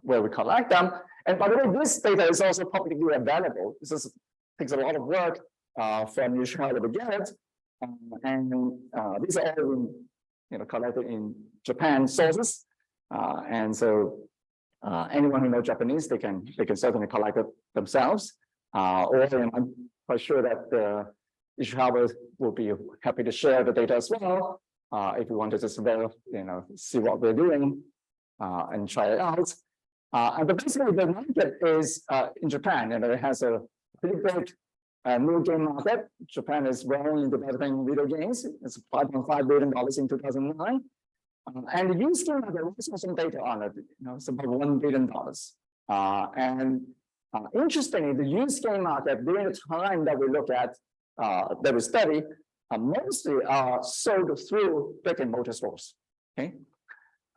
where we collect them. And by the way, this data is also publicly available. This takes a lot of work from Yushihawa to get it. And these are all collected in Japan sources. And so anyone who knows Japanese, they can certainly collect it themselves. Or I'm quite sure that Yushihawa will be happy to share the data as well. If you want to just see what we're doing and try it out. But basically the market is in Japan, and it has a pretty big new game market. Japan is well in developing video games. It's $5.5 billion in 2009. And the used game market, we saw some data on it, it's about $1 billion. And interestingly, the used game market during the time that we look at, that we study, mostly are sold through brick and mortar stores. Okay.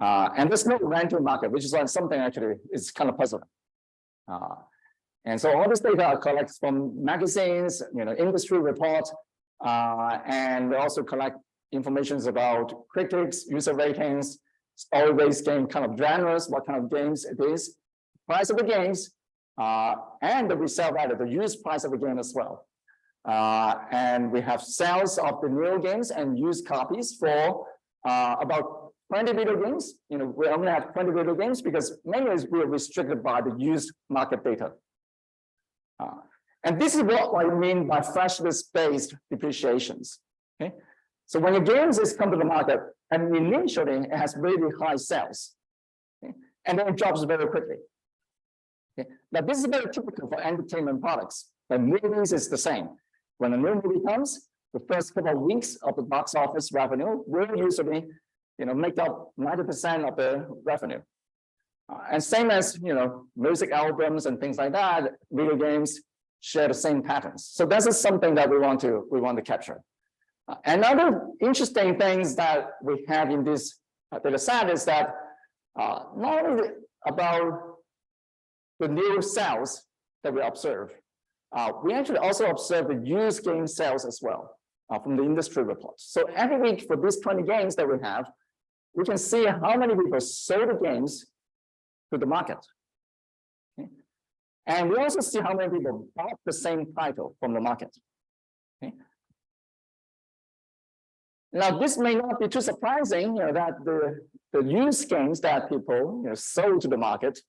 And there's no rental market, which is something actually is kind of puzzling. And so all this data are collected from magazines, industry reports, and also collect information about critics, user ratings, always game kind of genres, what kind of games it is, price of the games, and the resale value, the used price of the game as well. And we have sales of the new games and used copies for about 20 video games. We only have 20 video games because many is we are restricted by the used market data. And this is what I mean by freshness-based depreciations. Okay, so when your games come to the market, and initially it has really high sales, okay? And then it drops very quickly. Okay? Now this is very typical for entertainment products. But movies is the same. When a new movie comes, the first couple of weeks of the box office revenue will usually, make up 90% of the revenue. And same as, music albums and things like that, video games share the same patterns. So this is something that we want to capture. Another interesting things that we have in this data set is that not only about the new sales that we observe, we actually also observe the used game sales as well from the industry reports. So every week for these 20 games that we have, we can see how many people sold the games to the market. Okay. And we also see how many people bought the same title from the market. Okay. Now, this may not be too surprising, that the used games that people sold to the market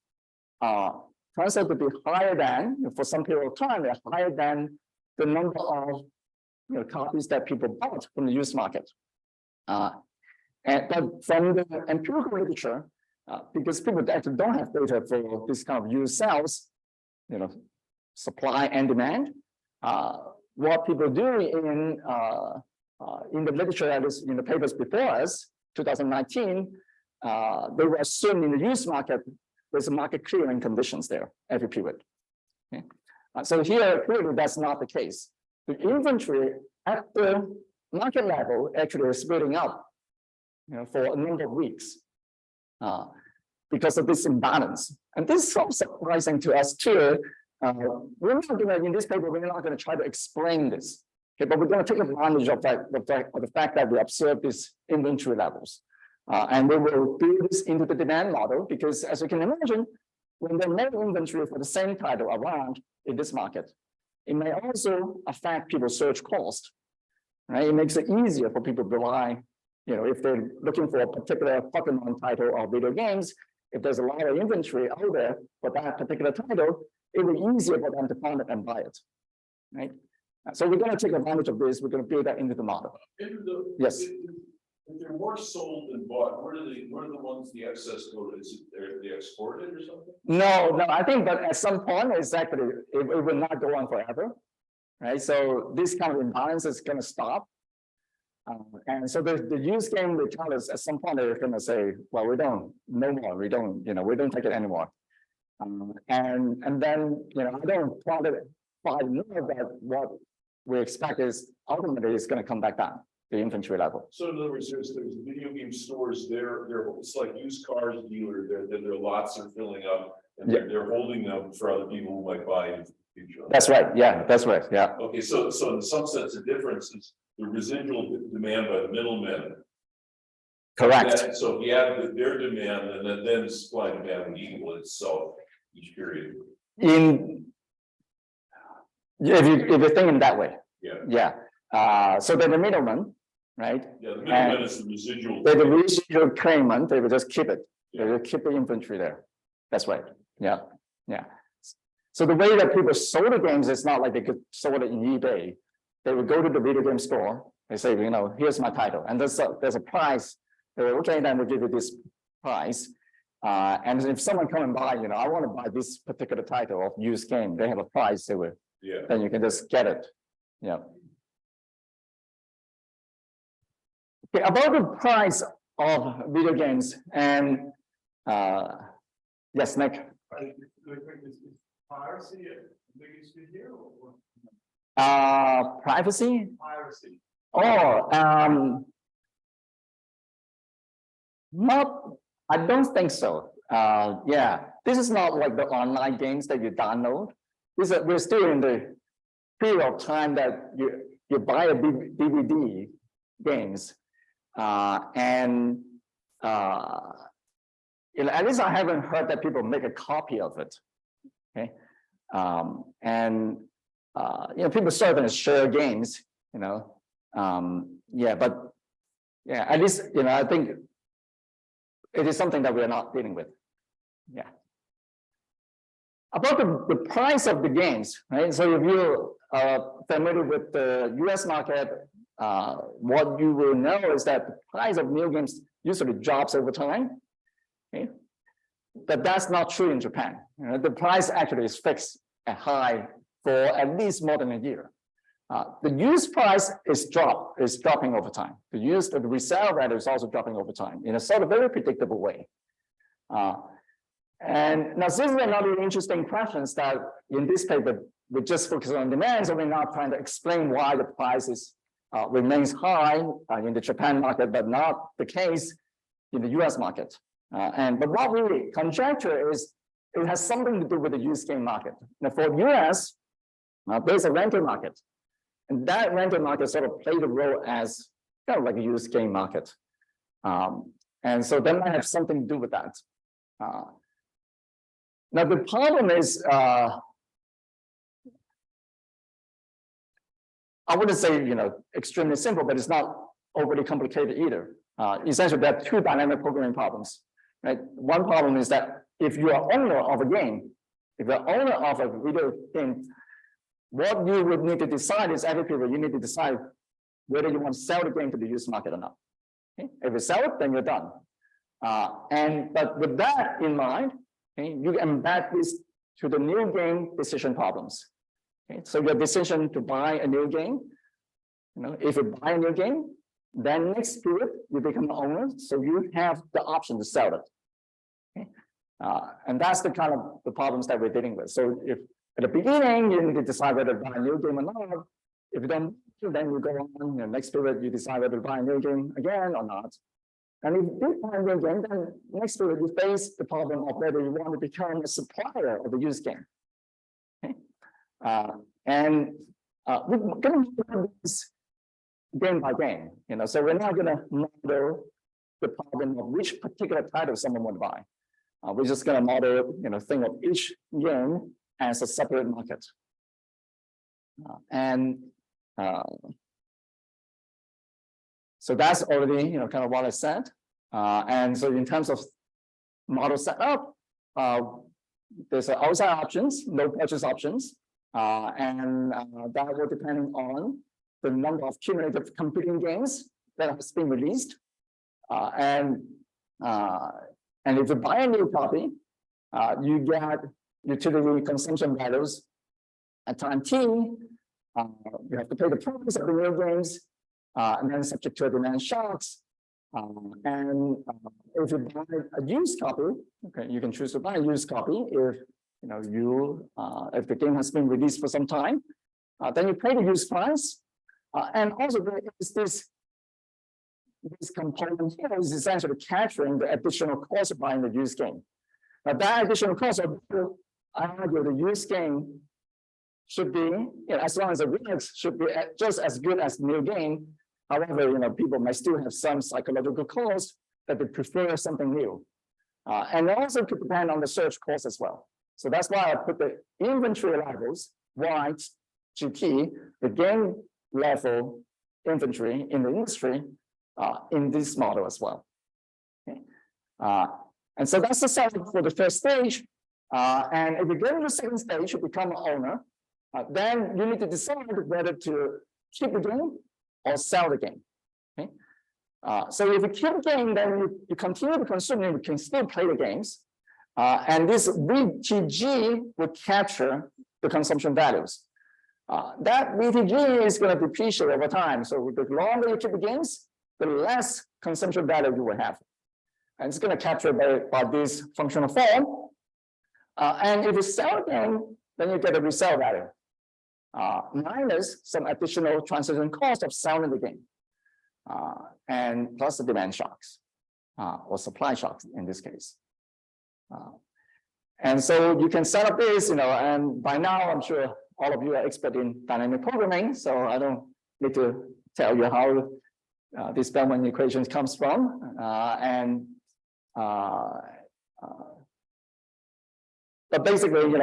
turns out to be higher than, for some period of time, they're higher than the number of copies that people bought from the used market. But from the empirical literature, because people actually don't have data for this kind of used sales, supply and demand, what people do in the literature that is in the papers before us, 2019, they were assuming in the used market, there's a market clearing conditions there every period. Okay. So here, clearly, that's not the case. The inventory at the market level actually is building up, for a number of weeks because of this imbalance. And this is so surprising to us too. We're not going to, in this paper, we're not going to try to explain this. Okay, but we're going to take advantage of the fact that we observe these inventory levels. And we will build this into the demand model because, as you can imagine, when there's no inventory for the same title around in this market, it may also affect people's search cost. Right? It makes it easier for people to buy, if they're looking for a particular Pokemon title or video games, if there's a lot of inventory out there for that particular title, it will be easier for them to find it and buy it. Right? So we're going to take advantage of this. We're going to build that into the model. Yes. If they're more sold than bought, where do the ones the excess go to? Is it they exported or something? No, I think that at some point it's actually it will not go on forever, right? So this kind of imbalance is going to stop, and so the used game retailers at some point they're going to say, well, we don't no more, we don't take it anymore, and then I don't quite know that what we expect is ultimately it's going to come back down. the inventory level. So in other words, there's video game stores, it's like used cars dealer, their lots are filling up. And they're holding them for other people who might buy in the future. That's right. Yeah, that's right. Yeah. Okay, so in some sense, the difference is the residual demand by the middlemen. Correct. So if you have their demand, and then supply and demand would equal itself each period. If you think in that way. Yeah. So then the middleman, right? Yeah, the middleman is the residual. The residual claimant, they will just keep it. Yeah. They will keep the inventory there. That's right. Yeah. So the way that people sold the games is not like they could sold it in eBay. They would go to the video game store. They say, here's my title, and there's a price. They will, okay, then we'll give you this price. And if someone come and buy, I want to buy this particular title of used game. They have a price. They will. Yeah. Then you can just get it. Yeah. Okay, about the price of video games and yes, Nick. Piracy the biggest here or? Privacy? Piracy. Not, I don't think so. Yeah, this is not like the online games that you download. We're still in the period of time that you buy a DVD games, at least I haven't heard that people make a copy of it. Okay, people certainly share games, yeah, but yeah, at least I think it is something that we are not dealing with. Yeah. About the price of the games, right? So if you are familiar with the US market, what you will know is that the price of new games usually drops over time. Okay? But that's not true in Japan. The price actually is fixed at high for at least more than a year. The used price is dropping over time. The resale value is also dropping over time in a sort of very predictable way. And now this is another interesting question that in this paper, we just focus on demand, so we're not trying to explain why the prices remains high in the Japan market, but not the case in the US market. But what we conjecture is it has something to do with the used game market. Now for US, there's a rental market. And that rental market sort of played a role as kind of like a used game market. And so that might have something to do with that. Now the problem is, I wouldn't say, extremely simple, but it's not overly complicated either. Essentially, there are two dynamic programming problems, right? One problem is that if you are owner of a game, if you're owner of a video game, what you would need to decide is every period you need to decide whether you want to sell the game to the used market or not. Okay? If you sell it, then you're done. But with that in mind, okay, you embed this to the new game decision problems. Okay? So your decision to buy a new game, if you buy a new game, then next period you become the owner, so you have the option to sell it. Okay? And that's the kind of the problems that we're dealing with. So if at the beginning you need to decide whether to buy a new game or not, if you don't, then you go on. Next period you decide whether to buy a new game again or not. And if you do buy a new game, then next period you face the problem of whether you want to become a supplier of the used game. Okay? We're going to do this game by game, so we're not going to model the problem of which particular title someone would buy. We're just going to model, think of each game as a separate market. So that's already, kind of what I said. And so in terms of model setup, there's outside options, no purchase options, that will depend on the number of cumulative competing games that has been released. And if you buy a new copy, you get utility consumption values at time t. You have to pay the price of the new games, and then subject to demand shocks. If you buy a used copy, okay, you can choose to buy a used copy if if the game has been released for some time, then you pay the used price. And also there is this this component here is essentially capturing the additional cost of buying the used game. Now that additional cost of, I argue the used game should be, as long as the regs should be just as good as new game. However, people might still have some psychological cost that they prefer something new. And also could depend on the search cost as well. So that's why I put the inventory levels, white, GT, the game level inventory in the industry in this model as well. Okay. And so that's the setup for the first stage. And if you go to the second stage, you become an owner, then you need to decide whether to keep the game or sell the game. Okay. So if you keep the game, then you continue to consume it, you can still play the games. And this VTG will capture the consumption values. That VTG is going to depreciate over time. So the longer you keep the games, the less consumption value you will have. And it's going to capture by this functional form. And if you sell the game, then you get a resale value. Minus some additional transaction cost of selling the game. And plus the demand shocks, or supply shocks in this case. And so you can set up this, and by now I'm sure all of you are expert in dynamic programming, so I don't need to tell you how this Bellman equation comes from. But basically, we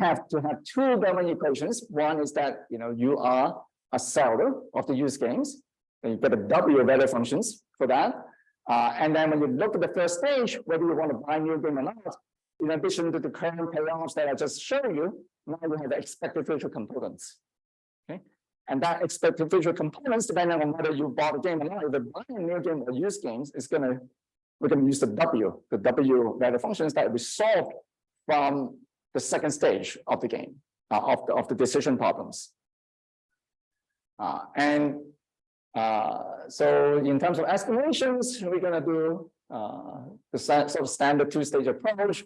have to have two Bellman equations. One is that, you are a seller of the used games, and you get a W value functions for that. And then when you look at the first stage, whether you want to buy a new game or not, in addition to the current payoffs that I just showed you, now you have the expected future components. Okay, and that expected future components, depending on whether you bought a game or not, if you buy a new game or used games, we're going to use the W value functions that we solved from the second stage of the game, of the decision problems. So in terms of estimations, we're going to do the sort of standard two-stage approach.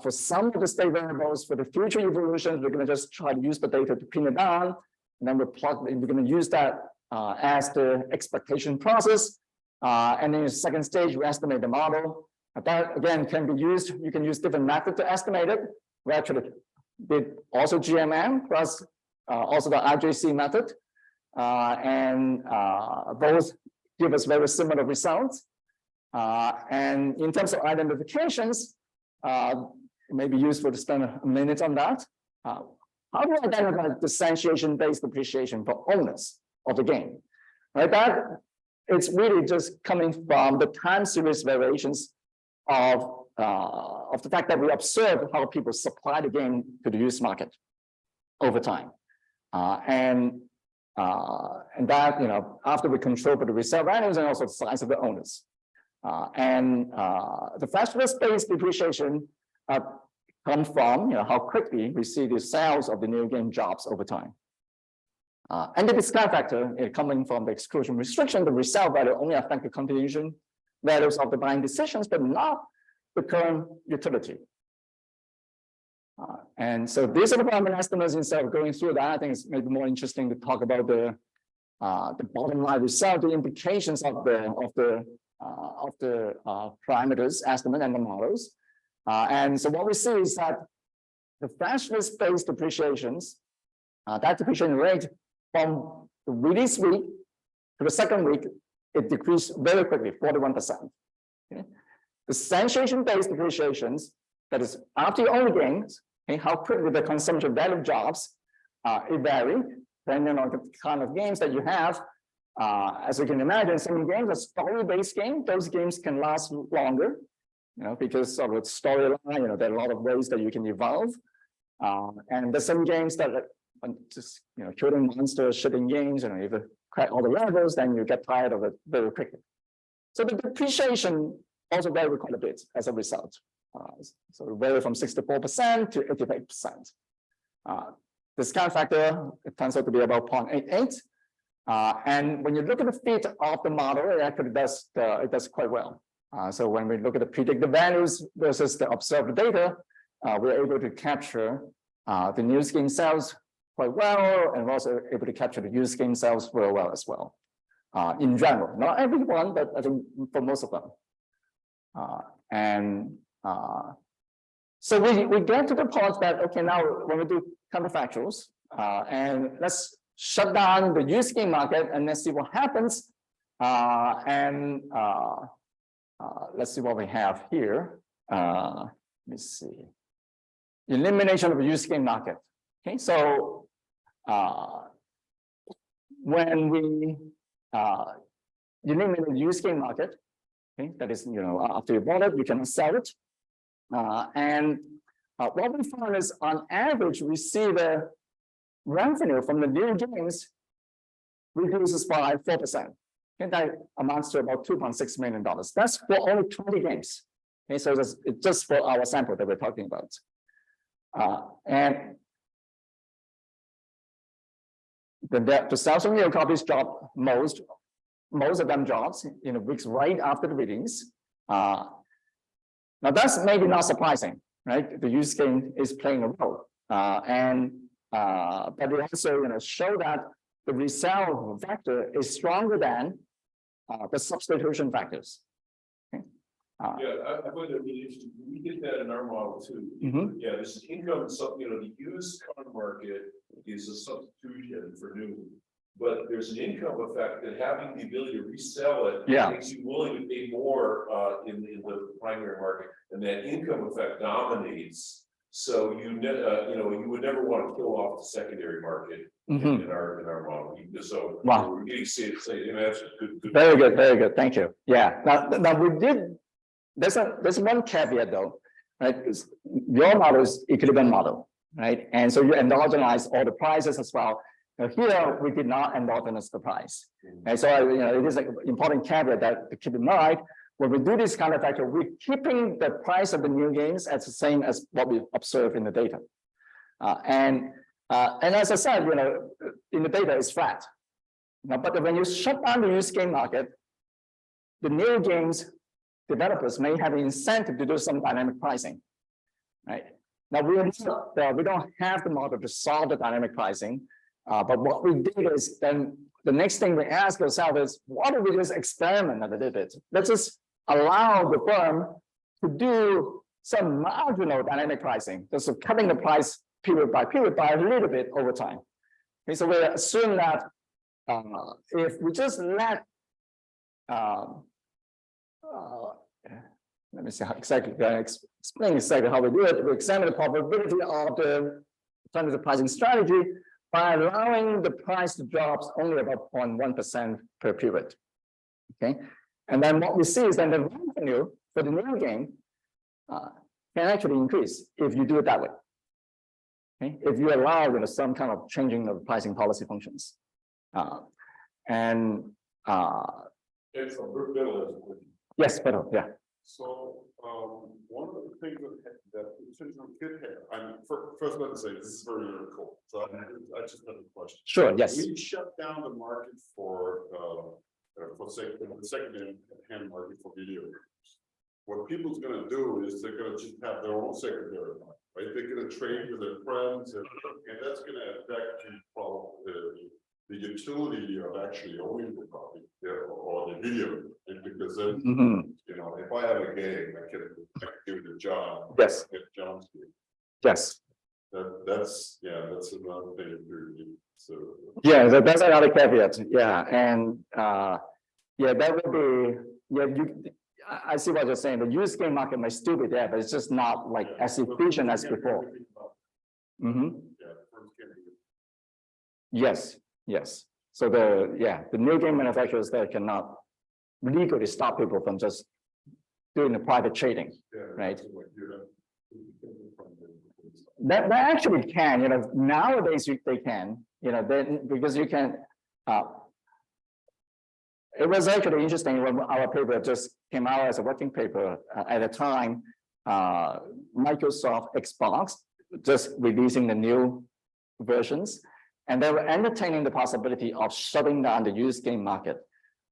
For some of the state variables, for the future evolutions, we're going to just try to use the data to pin it down, and then we're going to use that as the expectation process. And then in the second stage, we estimate the model. That again can be used. You can use different methods to estimate it. We actually did also GMM plus also the IJC method. And both give us very similar results. And in terms of identifications, it may be useful to spend a minute on that. How do we identify differentiation-based depreciation for owners of the game? Right, that it's really just coming from the time series variations of the fact that we observe how people supply the game to the used market over time. And that, after we control for the resale values and also the size of the owners. The fast-based depreciation comes from, how quickly we see the sales of the new game drops over time. And the discount factor coming from the exclusion restriction, the resale value only affect the continuation values of the buying decisions, but not the current utility. And so these are the Bellman estimates. Instead of going through that, I think it's maybe more interesting to talk about the bottom line result, the implications of the parameters estimate and the models. And so what we see is that the fast-based depreciations, that depreciation rate from the release week to the second week, it decreased very quickly, 41%. Okay? The sensation-based depreciations, that is after you own the games, okay, how quickly the consumption value drops, it varies depending on the kind of games that you have. As you can imagine, some games are story-based games. Those games can last longer, because of the storyline. There are a lot of ways that you can evolve. And there's some games that are just, killing monsters, shooting games. If you crack all the levels, then you get tired of it very quickly. So the depreciation also varies quite a bit as a result. So it varies from 64% to 88%. Discount factor, it turns out to be about 0.88. And when you look at the fit of the model, it actually does quite well. So when we look at the predicted values versus the observed data, we're able to capture the new game sales quite well, and we're also able to capture the used game sales very well as well. in general, not everyone, but I think for most of them. So we get to the point that, okay, now when we do counterfactuals, and let's shut down the used game market and let's see what happens. Let's see what we have here. Let me see. Elimination of the used game market. Okay, so when we eliminate the used game market, okay, that is, after you bought it, you can sell it. What we found is, on average, we see the revenue from the new games reduces by 4%. And that amounts to about $2.6 million. That's for only 20 games. Okay, so it's just for our sample that we're talking about. And the sales of new copies drop most of them drops in the weeks right after the release. Now that's maybe not surprising, right? The used game is playing a role, but we also show that the resale factor is stronger than the substitution factors. Okay? Yeah, I find that really interesting. We did that in our model too. Yeah, this income, the used car market is a substitution for new, but there's an income effect that having the ability to resell it makes you willing to pay more in the primary market, and that income effect dominates. So you would never want to kill off the secondary market in our model. So we're getting say that's good. Very good. Thank you. Yeah. Now we did. There's one caveat though, right? Your model is equilibrium model, right? And so you endogenize all the prices as well. Now here we did not endogenize the price, and so it is an important caveat that to keep in mind. When we do this counterfactual, we're keeping the price of the new games as the same as what we observe in the data. And as I said, in the data it's flat. Now, but when you shut down the used game market, the new games developers may have an incentive to do some dynamic pricing, right? Now we don't have the model to solve the dynamic pricing, but what we did is then the next thing we ask ourselves is, why don't we just experiment a little bit? Let's just allow the firm to do some marginal dynamic pricing, just cutting the price period by a little bit over time. Okay, so we assume that if we just let let me see how exactly explain exactly how we do it. We examine the probability of the alternative pricing strategy by allowing the price to drop only about 0.1% per period. Okay, and then what we see is that the revenue for the new game can actually increase if you do it that way. Okay, if you allow some kind of changing of pricing policy functions, yes, better, yeah. So one of the things that Central Kid had, first let me say this is very cool. So I just have a question. Sure, yes. We shut down the market for the second-hand market for video games. What people's going to do is they're going to just have their own secondary market, right? They're going to trade with their friends, and that's going to affect the utility of actually owning the copy or the video, because then if I have a game, I can give it to John. Yes. Get John's game. Yes. That's another thing to do. So yeah, that's another caveat. Yeah, and that would be I see what you're saying. The used game market might still be there, but it's just not like as efficient as before. Yes. So the new game manufacturers there cannot legally stop people from just doing the private trading, right? That actually can, nowadays they can, because you can. It was actually interesting when our paper just came out as a working paper at the time. Microsoft Xbox just releasing the new versions, and they were entertaining the possibility of shutting down the used game market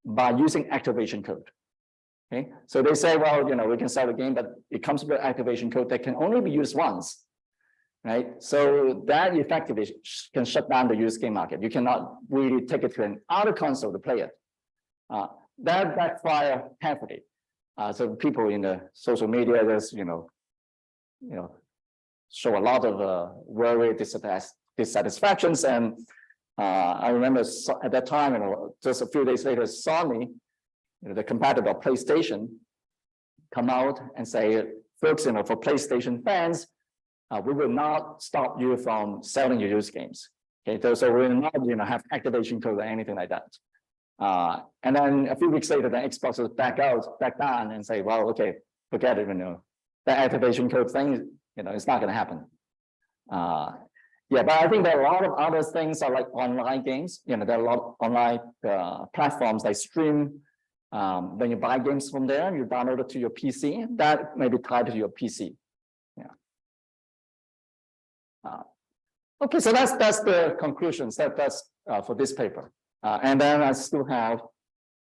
by using activation code. Okay, so they say, well, we can sell the game, but it comes with activation code that can only be used once, right? So that effectively can shut down the used game market. You cannot really take it to an other console to play it. That backfire heavily. So people in the social media, just show a lot of worry, dissatisfactions, and I remember at that time, just a few days later, Sony, the competitor of PlayStation, come out and say, folks, for PlayStation fans, we will not stop you from selling your used games. Okay, so we will not, have activation code or anything like that. And then a few weeks later, the Xbox will back down and say, well, okay, forget it, the activation code thing, it's not going to happen. Yeah, but I think there are a lot of other things are like online games. There are a lot of online platforms like Stream. When you buy games from there, you download it to your PC. That may be tied to your PC. Yeah. Okay, so that's the conclusions. That's for this paper. And then I still have,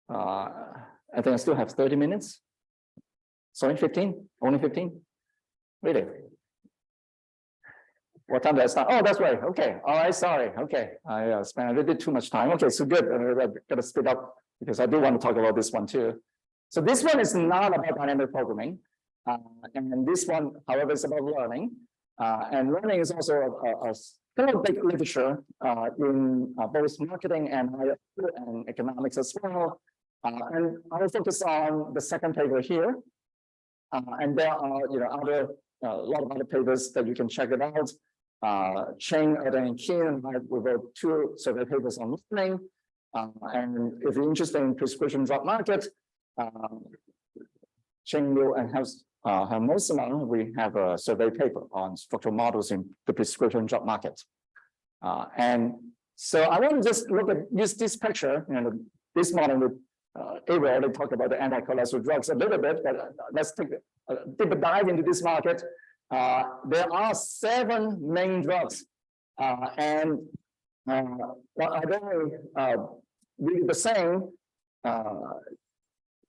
I think I still have 30 minutes. Sorry, 15? Only 15? Really? What time did I start? Oh, that's right. Okay. All right. Sorry. Okay. I spent a little bit too much time. Okay. So good. I've got to speed up because I do want to talk about this one too. So this one is not about dynamic programming. And this one, however, is about learning. And learning is also a kind of big literature in both marketing and economics as well. And I will focus on the second paper here. And there are, a lot of other papers that you can check it out. Ching and Ching and I wrote 2 survey papers on learning. And if you're interested in prescription drug market, Ching will and have most amount. We have a survey paper on structural models in the prescription drug market. And so I want to just use this picture, this model with Avery already talked about the anti-cholesterol drugs a little bit, but let's take a deeper dive into this market. There are 7 main drugs, and are they really the same?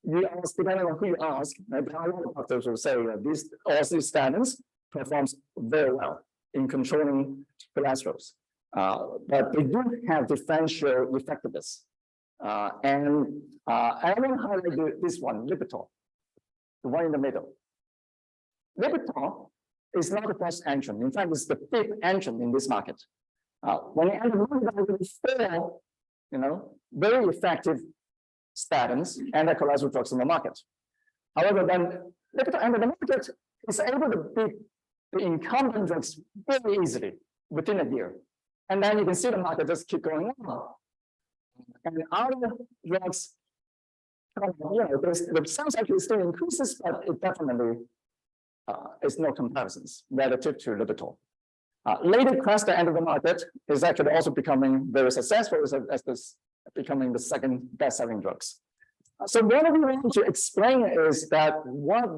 You ask, depending on who you ask, maybe a lot of doctors will say that all these statins performs very well in controlling cholesterol, but they do have differential effectiveness. And I want to highlight this one, Lipitor, the one in the middle. Lipitor is not the first entrant. In fact, it's the 5th entrant in this market. When you enter the market, there are 4, very effective statins and cholesterol drugs in the market. However, when Lipitor entered the market, it's able to beat the incumbent drugs very easily within a year. And then you can see the market just keep going on. And other drugs, the sales actually still increases, but it definitely is no comparisons relative to Lipitor. Later Crestor entered the market is actually also becoming very successful as this becoming the 2nd best-selling drugs. So what we want to explain is that what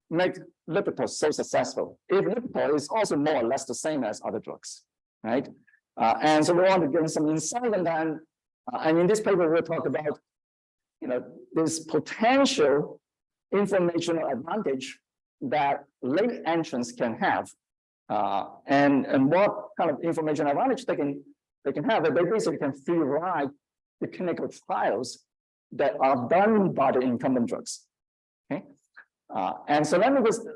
makes Lipitor so successful. If Lipitor is also more or less the same as other drugs, right? And so we want to give some insight on that. And in this paper, we'll talk about, this potential informational advantage that late entrants can have, and what kind of information advantage they can have. They basically can rewrite the clinical trials that are done by the incumbent drugs. Okay, and so let me just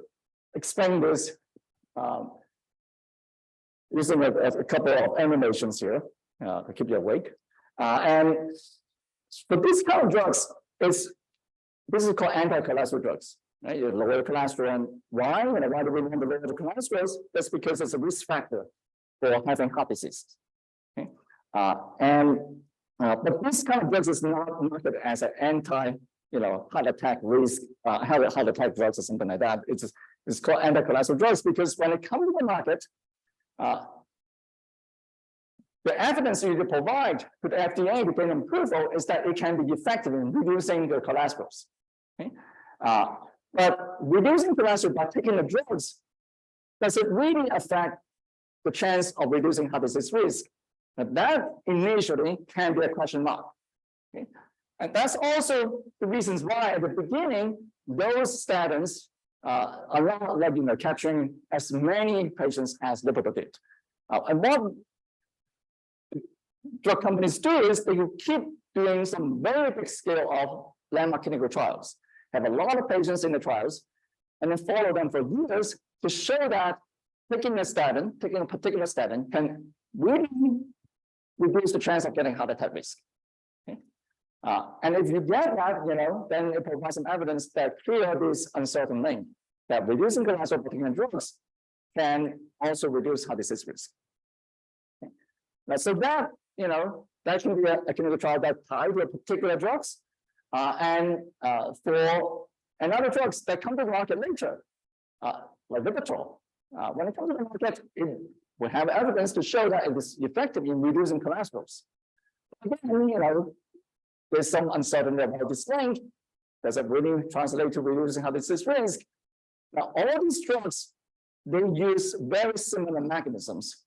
explain this using a couple of animations here to keep you awake. And for this kind of drugs, this is called anti-cholesterol drugs. Right? You lower cholesterol, and why? Why do we want to lower the cholesterol? That's because it's a risk factor for having heart disease. Okay, but this kind of drugs is not marketed as an heart attack risk, heart attack drugs or something like that. It's called anti-cholesterol drugs because when it comes to the market, the evidence you provide to the FDA to gain approval is that it can be effective in reducing the cholesterol. Okay? But reducing cholesterol by taking the drugs, does it really affect the chance of reducing heart disease risk? But that initially can be a question mark. Okay? And that's also the reasons why at the beginning, those statins are not capturing as many patients as Lipitor did. And what drug companies do is they keep doing some very big scale of landmark clinical trials, have a lot of patients in the trials, and then follow them for years to show that taking a particular statin can really reduce the chance of getting heart attack risk. Okay? And if you get that, then it provides some evidence that clear this uncertain link, that reducing cholesterol particular drugs can also reduce heart disease risk. Okay? Now, so that, that can be a clinical trial that tied to a particular drugs, and for another drugs that come to the market later, like Vivitrol. When it comes to the market, we have evidence to show that it is effective in reducing cholesterols. Again, there's some uncertainty about this link. Does it really translate to reducing heart disease risk? Now, all these drugs, they use very similar mechanisms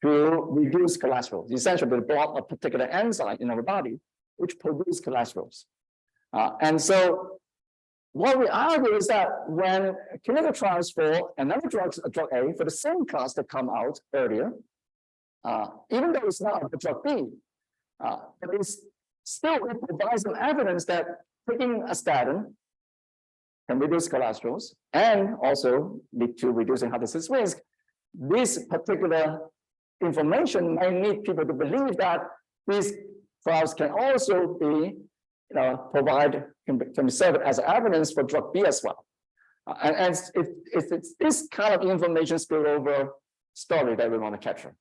to reduce cholesterol. Essentially, they block a particular enzyme in our body, which produce cholesterols. And so what we argue is that when clinical trials for another drug A for the same class that come out earlier, even though it's not a drug B, but it's still it provides some evidence that taking a statin can reduce cholesterol and also lead to reducing heart disease risk. This particular information may need people to believe that these trials can also be can be served as evidence for drug B as well. And it's this kind of information spillover story that we want to capture.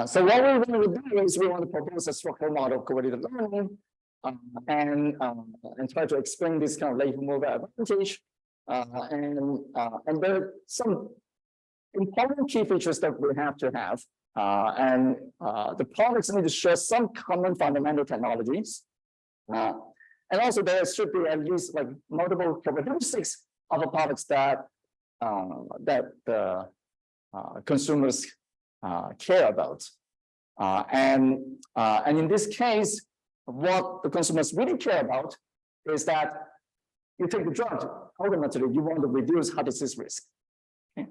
So what we want to do is we want to propose a structural model of correlated learning and try to explain this kind of late mover advantage. And there are some important key features that we have to have. The products need to share some common fundamental technologies. And also there should be at least like multiple characteristics of the products that the consumers care about. And in this case, what the consumers really care about is that you take the drug, ultimately you want to reduce heart disease risk. Okay?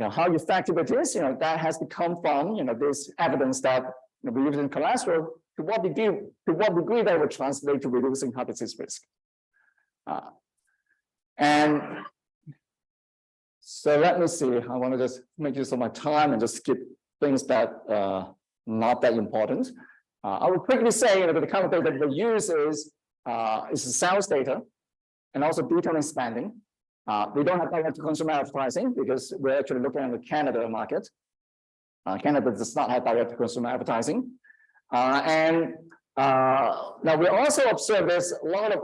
How effective it is, that has to come from, this evidence that reducing cholesterol, to what degree that will translate to reducing heart disease risk. And so let me see, I want to just make use of my time and just skip things that not that important. I will quickly say that the kind of data that we use is sales data and also detailing spending. We don't have direct to consumer advertising because we're actually looking at the Canada market. Canada does not have direct to consumer advertising. Now we also observe there's a lot of,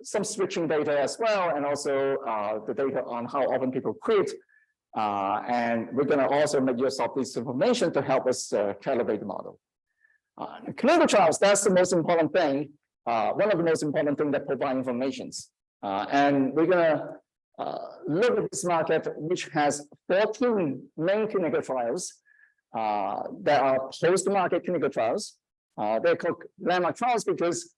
some switching data as well, and also the data on how often people quit. And we're going to also make use of this information to help us calibrate the model. Clinical trials, that's the most important thing. One of the most important things that provide information. And we're going to look at this market, which has 14 main clinical trials that are post-market clinical trials. They're called landmark trials because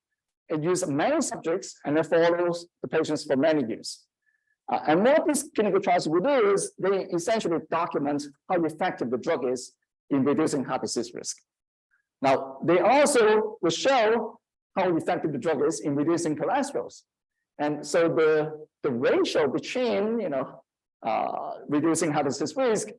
it uses many subjects and it follows the patients for many years. And what these clinical trials will do is they essentially document how effective the drug is in reducing heart disease risk. Now, they also will show how effective the drug is in reducing cholesterol. And so the ratio between, reducing heart disease risk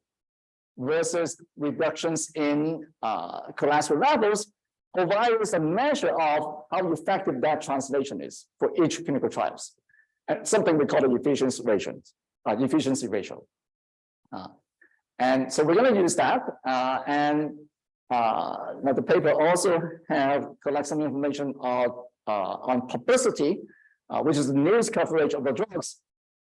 versus reductions in cholesterol levels provides a measure of how effective that translation is for each clinical trials. And something we call the efficiency ratio. And so we're going to use that. Now the paper also collects some information on publicity, which is the news coverage of the drugs.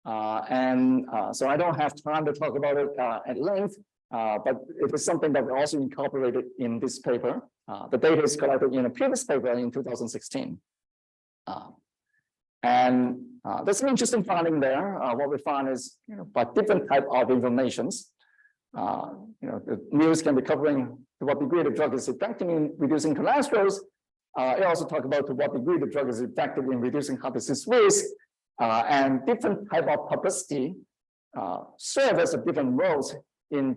So I don't have time to talk about it at length, but it is something that we also incorporated in this paper. The data is collected in a previous paper in 2016. There's an interesting finding there. What we found is, by different type of informations, the news can be covering to what degree the drug is effective in reducing cholesterol. It also talks about to what degree the drug is effective in reducing heart disease risk, and different type of publicity serve as different roles in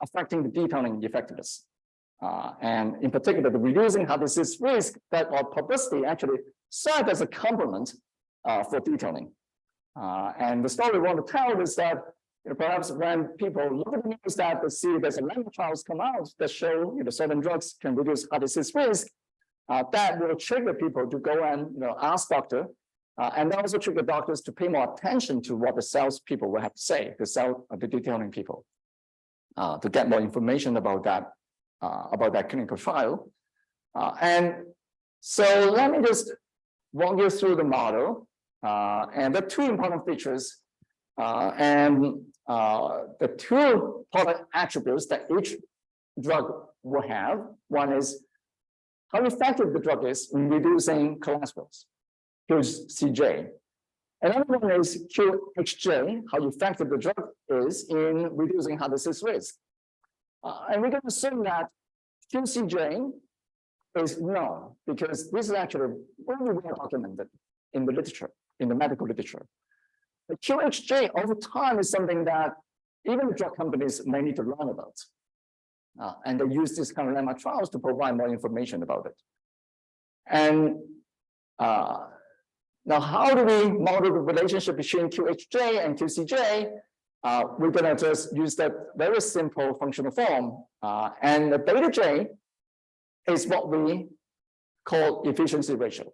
affecting the detailing effectiveness. And in particular, the reducing heart disease risk that or publicity actually serve as a complement for detailing. And the story we want to tell is that perhaps when people look at the news that they see there's a number of trials come out that show certain drugs can reduce heart disease risk, that will trigger people to go and ask doctor, and also trigger doctors to pay more attention to what the sales people will have to say, the detailing people, to get more information about that clinical trial. And so let me just walk you through the model. And the two important features and the two product attributes that each drug will have. One is how effective the drug is in reducing cholesterol, QCJ. Another one is QHJ, how effective the drug is in reducing heart disease risk. And we're going to assume that QCJ is known because this is actually very well documented in the literature, in the medical literature. The QHJ over time is something that even the drug companies may need to learn about. And they use these kind of landmark trials to provide more information about it. And now, how do we model the relationship between QHJ and QCJ? We're going to just use that very simple functional form. And the beta J is what we call efficiency ratio.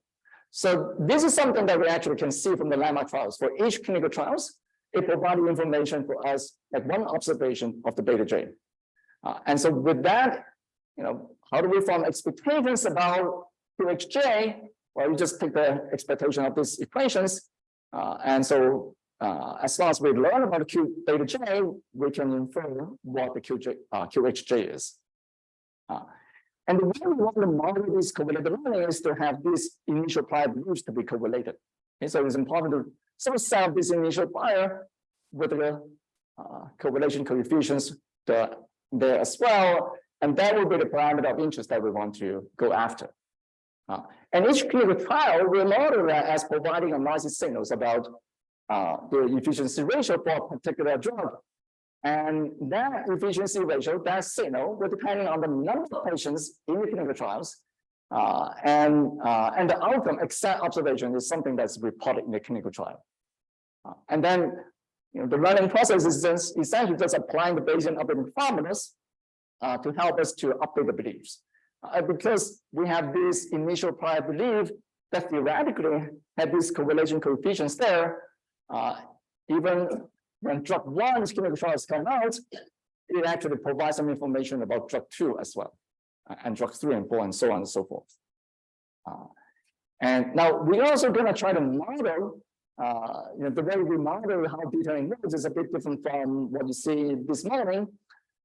So this is something that we actually can see from the landmark trials. For each clinical trials, it provided information for us at one observation of the beta J. And so with that, how do we form expectations about QHJ? Well, you just take the expectation of these equations. And so as long as we learn about Q beta J, we can infer what the QHJ is. And the way we want to model this correlated learning is to have these initial prior beliefs to be correlated. Okay, so it's important to sort of solve this initial prior with the correlation coefficients there as well. And that will be the parameter of interest that we want to go after. And each clinical trial will model that as providing analysis signals about the efficiency ratio for a particular drug. And that efficiency ratio, that signal, will depend on the number of patients in the clinical trials. And the outcome, exact observation, is something that's reported in the clinical trial. And then the learning process is just essentially just applying the Bayesian updating formulas to help us to update the beliefs. Because we have this initial prior belief that theoretically have these correlation coefficients there, even when drug 1's clinical trials come out, it actually provides some information about drug 2 as well, and drug 3 and 4 and so on and so forth. And now we're also going to try to model, the way we model how detailing works is a bit different from what you see this morning.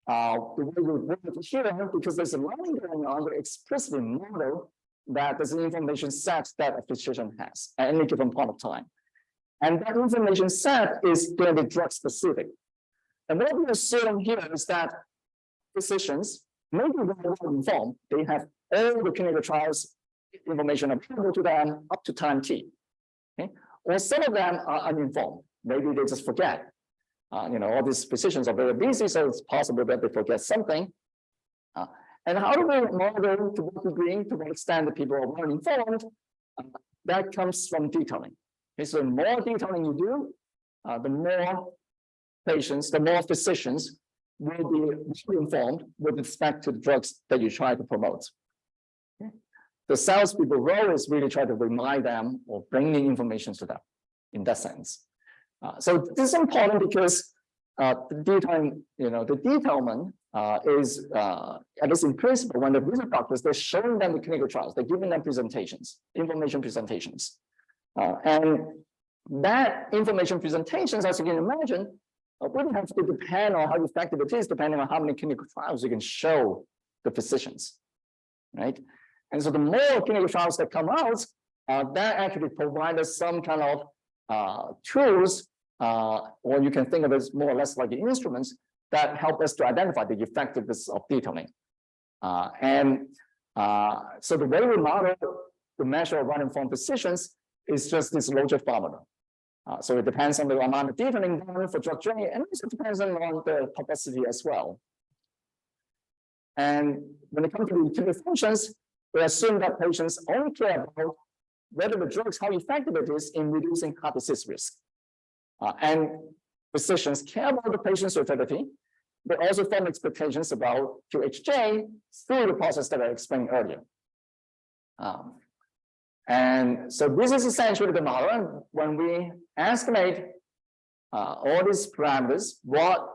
The way we work here, because there's a learning going on, we explicitly model that there's an information set that a physician has at any given point of time. And that information set is going to be drug specific. And what we assume here is that physicians, maybe well informed, they have all the clinical trials information available to them up to time t. Okay? Or some of them are uninformed. Maybe they just forget. All these physicians are very busy, so it's possible that they forget something. And how do we model to what degree, to what extent the people are well informed? That comes from detailing. Okay, so the more detailing you do, the more patients, the more physicians will be well informed with respect to the drugs that you try to promote. Okay? The salespeople role is really try to remind them or bring in information to them in that sense. So this is important because the detailing, the detailment is, at least in principle, when they visit doctors, they're showing them the clinical trials, they're giving them presentations, information presentations. And that information presentations, as you can imagine, would have to depend on how effective it is, depending on how many clinical trials you can show the physicians, right? And so the more clinical trials that come out, that actually provide us some kind of tools, or you can think of it as more or less like instruments that help us to identify the effectiveness of detailing. So the way we model the measure of well-informed physicians is just this Loger formula. So it depends on the amount of detailing done for drug J, and also depends on the publicity as well. And when it comes to the utility functions, we assume that patients only care about whether the drugs, how effective it is in reducing heart disease risk. And physicians care about the patient's utility. They also form expectations about QHJ through the process that I explained earlier. And so this is essentially the model. And when we estimate all these parameters, what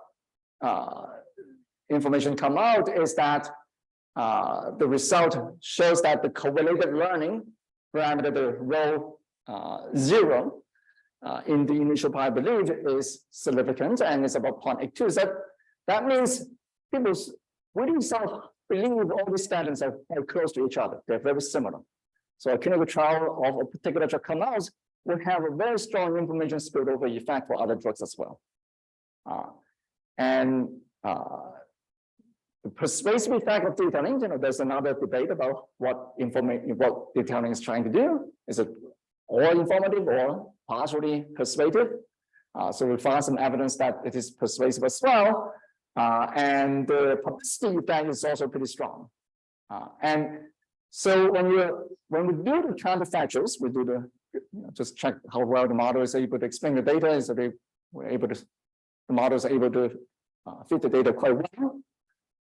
information come out is that the result shows that the correlated learning parameter, the rho 0 in the initial part, I believe, is significant and it's about 0.82. So that means people really sort of believe all these patterns are very close to each other. They're very similar. So a clinical trial of a particular drug comes out will have a very strong information spillover effect for other drugs as well. The persuasive effect of detailing, there's another debate about what detailing is trying to do. Is it all informative or partially persuasive? So we found some evidence that it is persuasive as well. And the publicity effect is also pretty strong. And so when we do the counterfactuals, we do the just check how well the model is able to explain the data. Is that the models are able to fit the data quite well.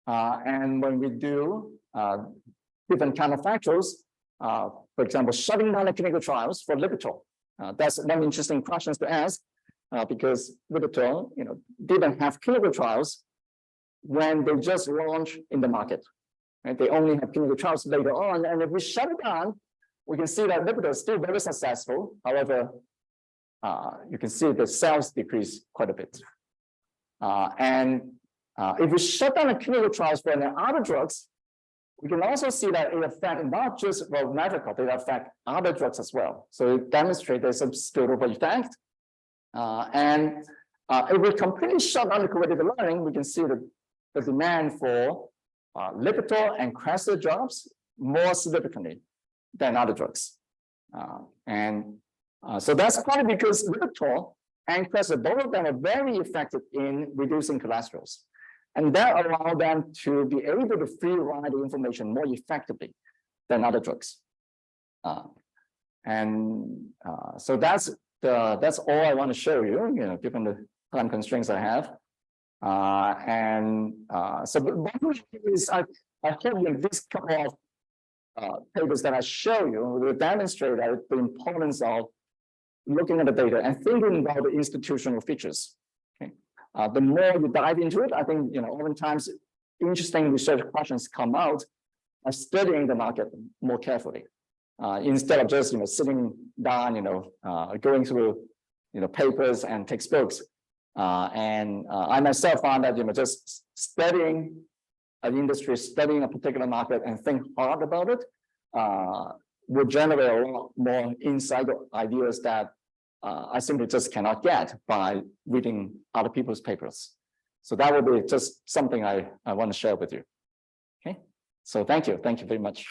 And when we do different counterfactuals, for example, shutting down the clinical trials for Lipitor, that's one interesting question to ask because Lipitor, didn't have clinical trials when they just launched in the market. Right? They only have clinical trials later on, and if we shut it down, we can see that Lipitor is still very successful. However, you can see the sales decrease quite a bit. If we shut down the clinical trials for the other drugs, we can also see that it affects not just Nefecon, it affects other drugs as well. So it demonstrates there's some spillover effect. If we completely shut down the correlated learning, we can see the demand for Lipitor and Crestor drops more significantly than other drugs. So that's probably because Lipitor and Crestor, both of them are very effective in reducing cholesterol. And that allows them to be able to free ride the information more effectively than other drugs. So that's all I want to show you, given the time constraints I have. So I hope this couple of papers that I show you will demonstrate that the importance of looking at the data and thinking about the institutional features. Okay. The more you dive into it, I think oftentimes interesting research questions come out by studying the market more carefully instead of just sitting down, going through papers and textbooks. I myself found that just studying an industry, studying a particular market, and think hard about it will generate a lot more insight or ideas that I simply just cannot get by reading other people's papers. So that would be just something I want to share with you. Okay, so thank you very much.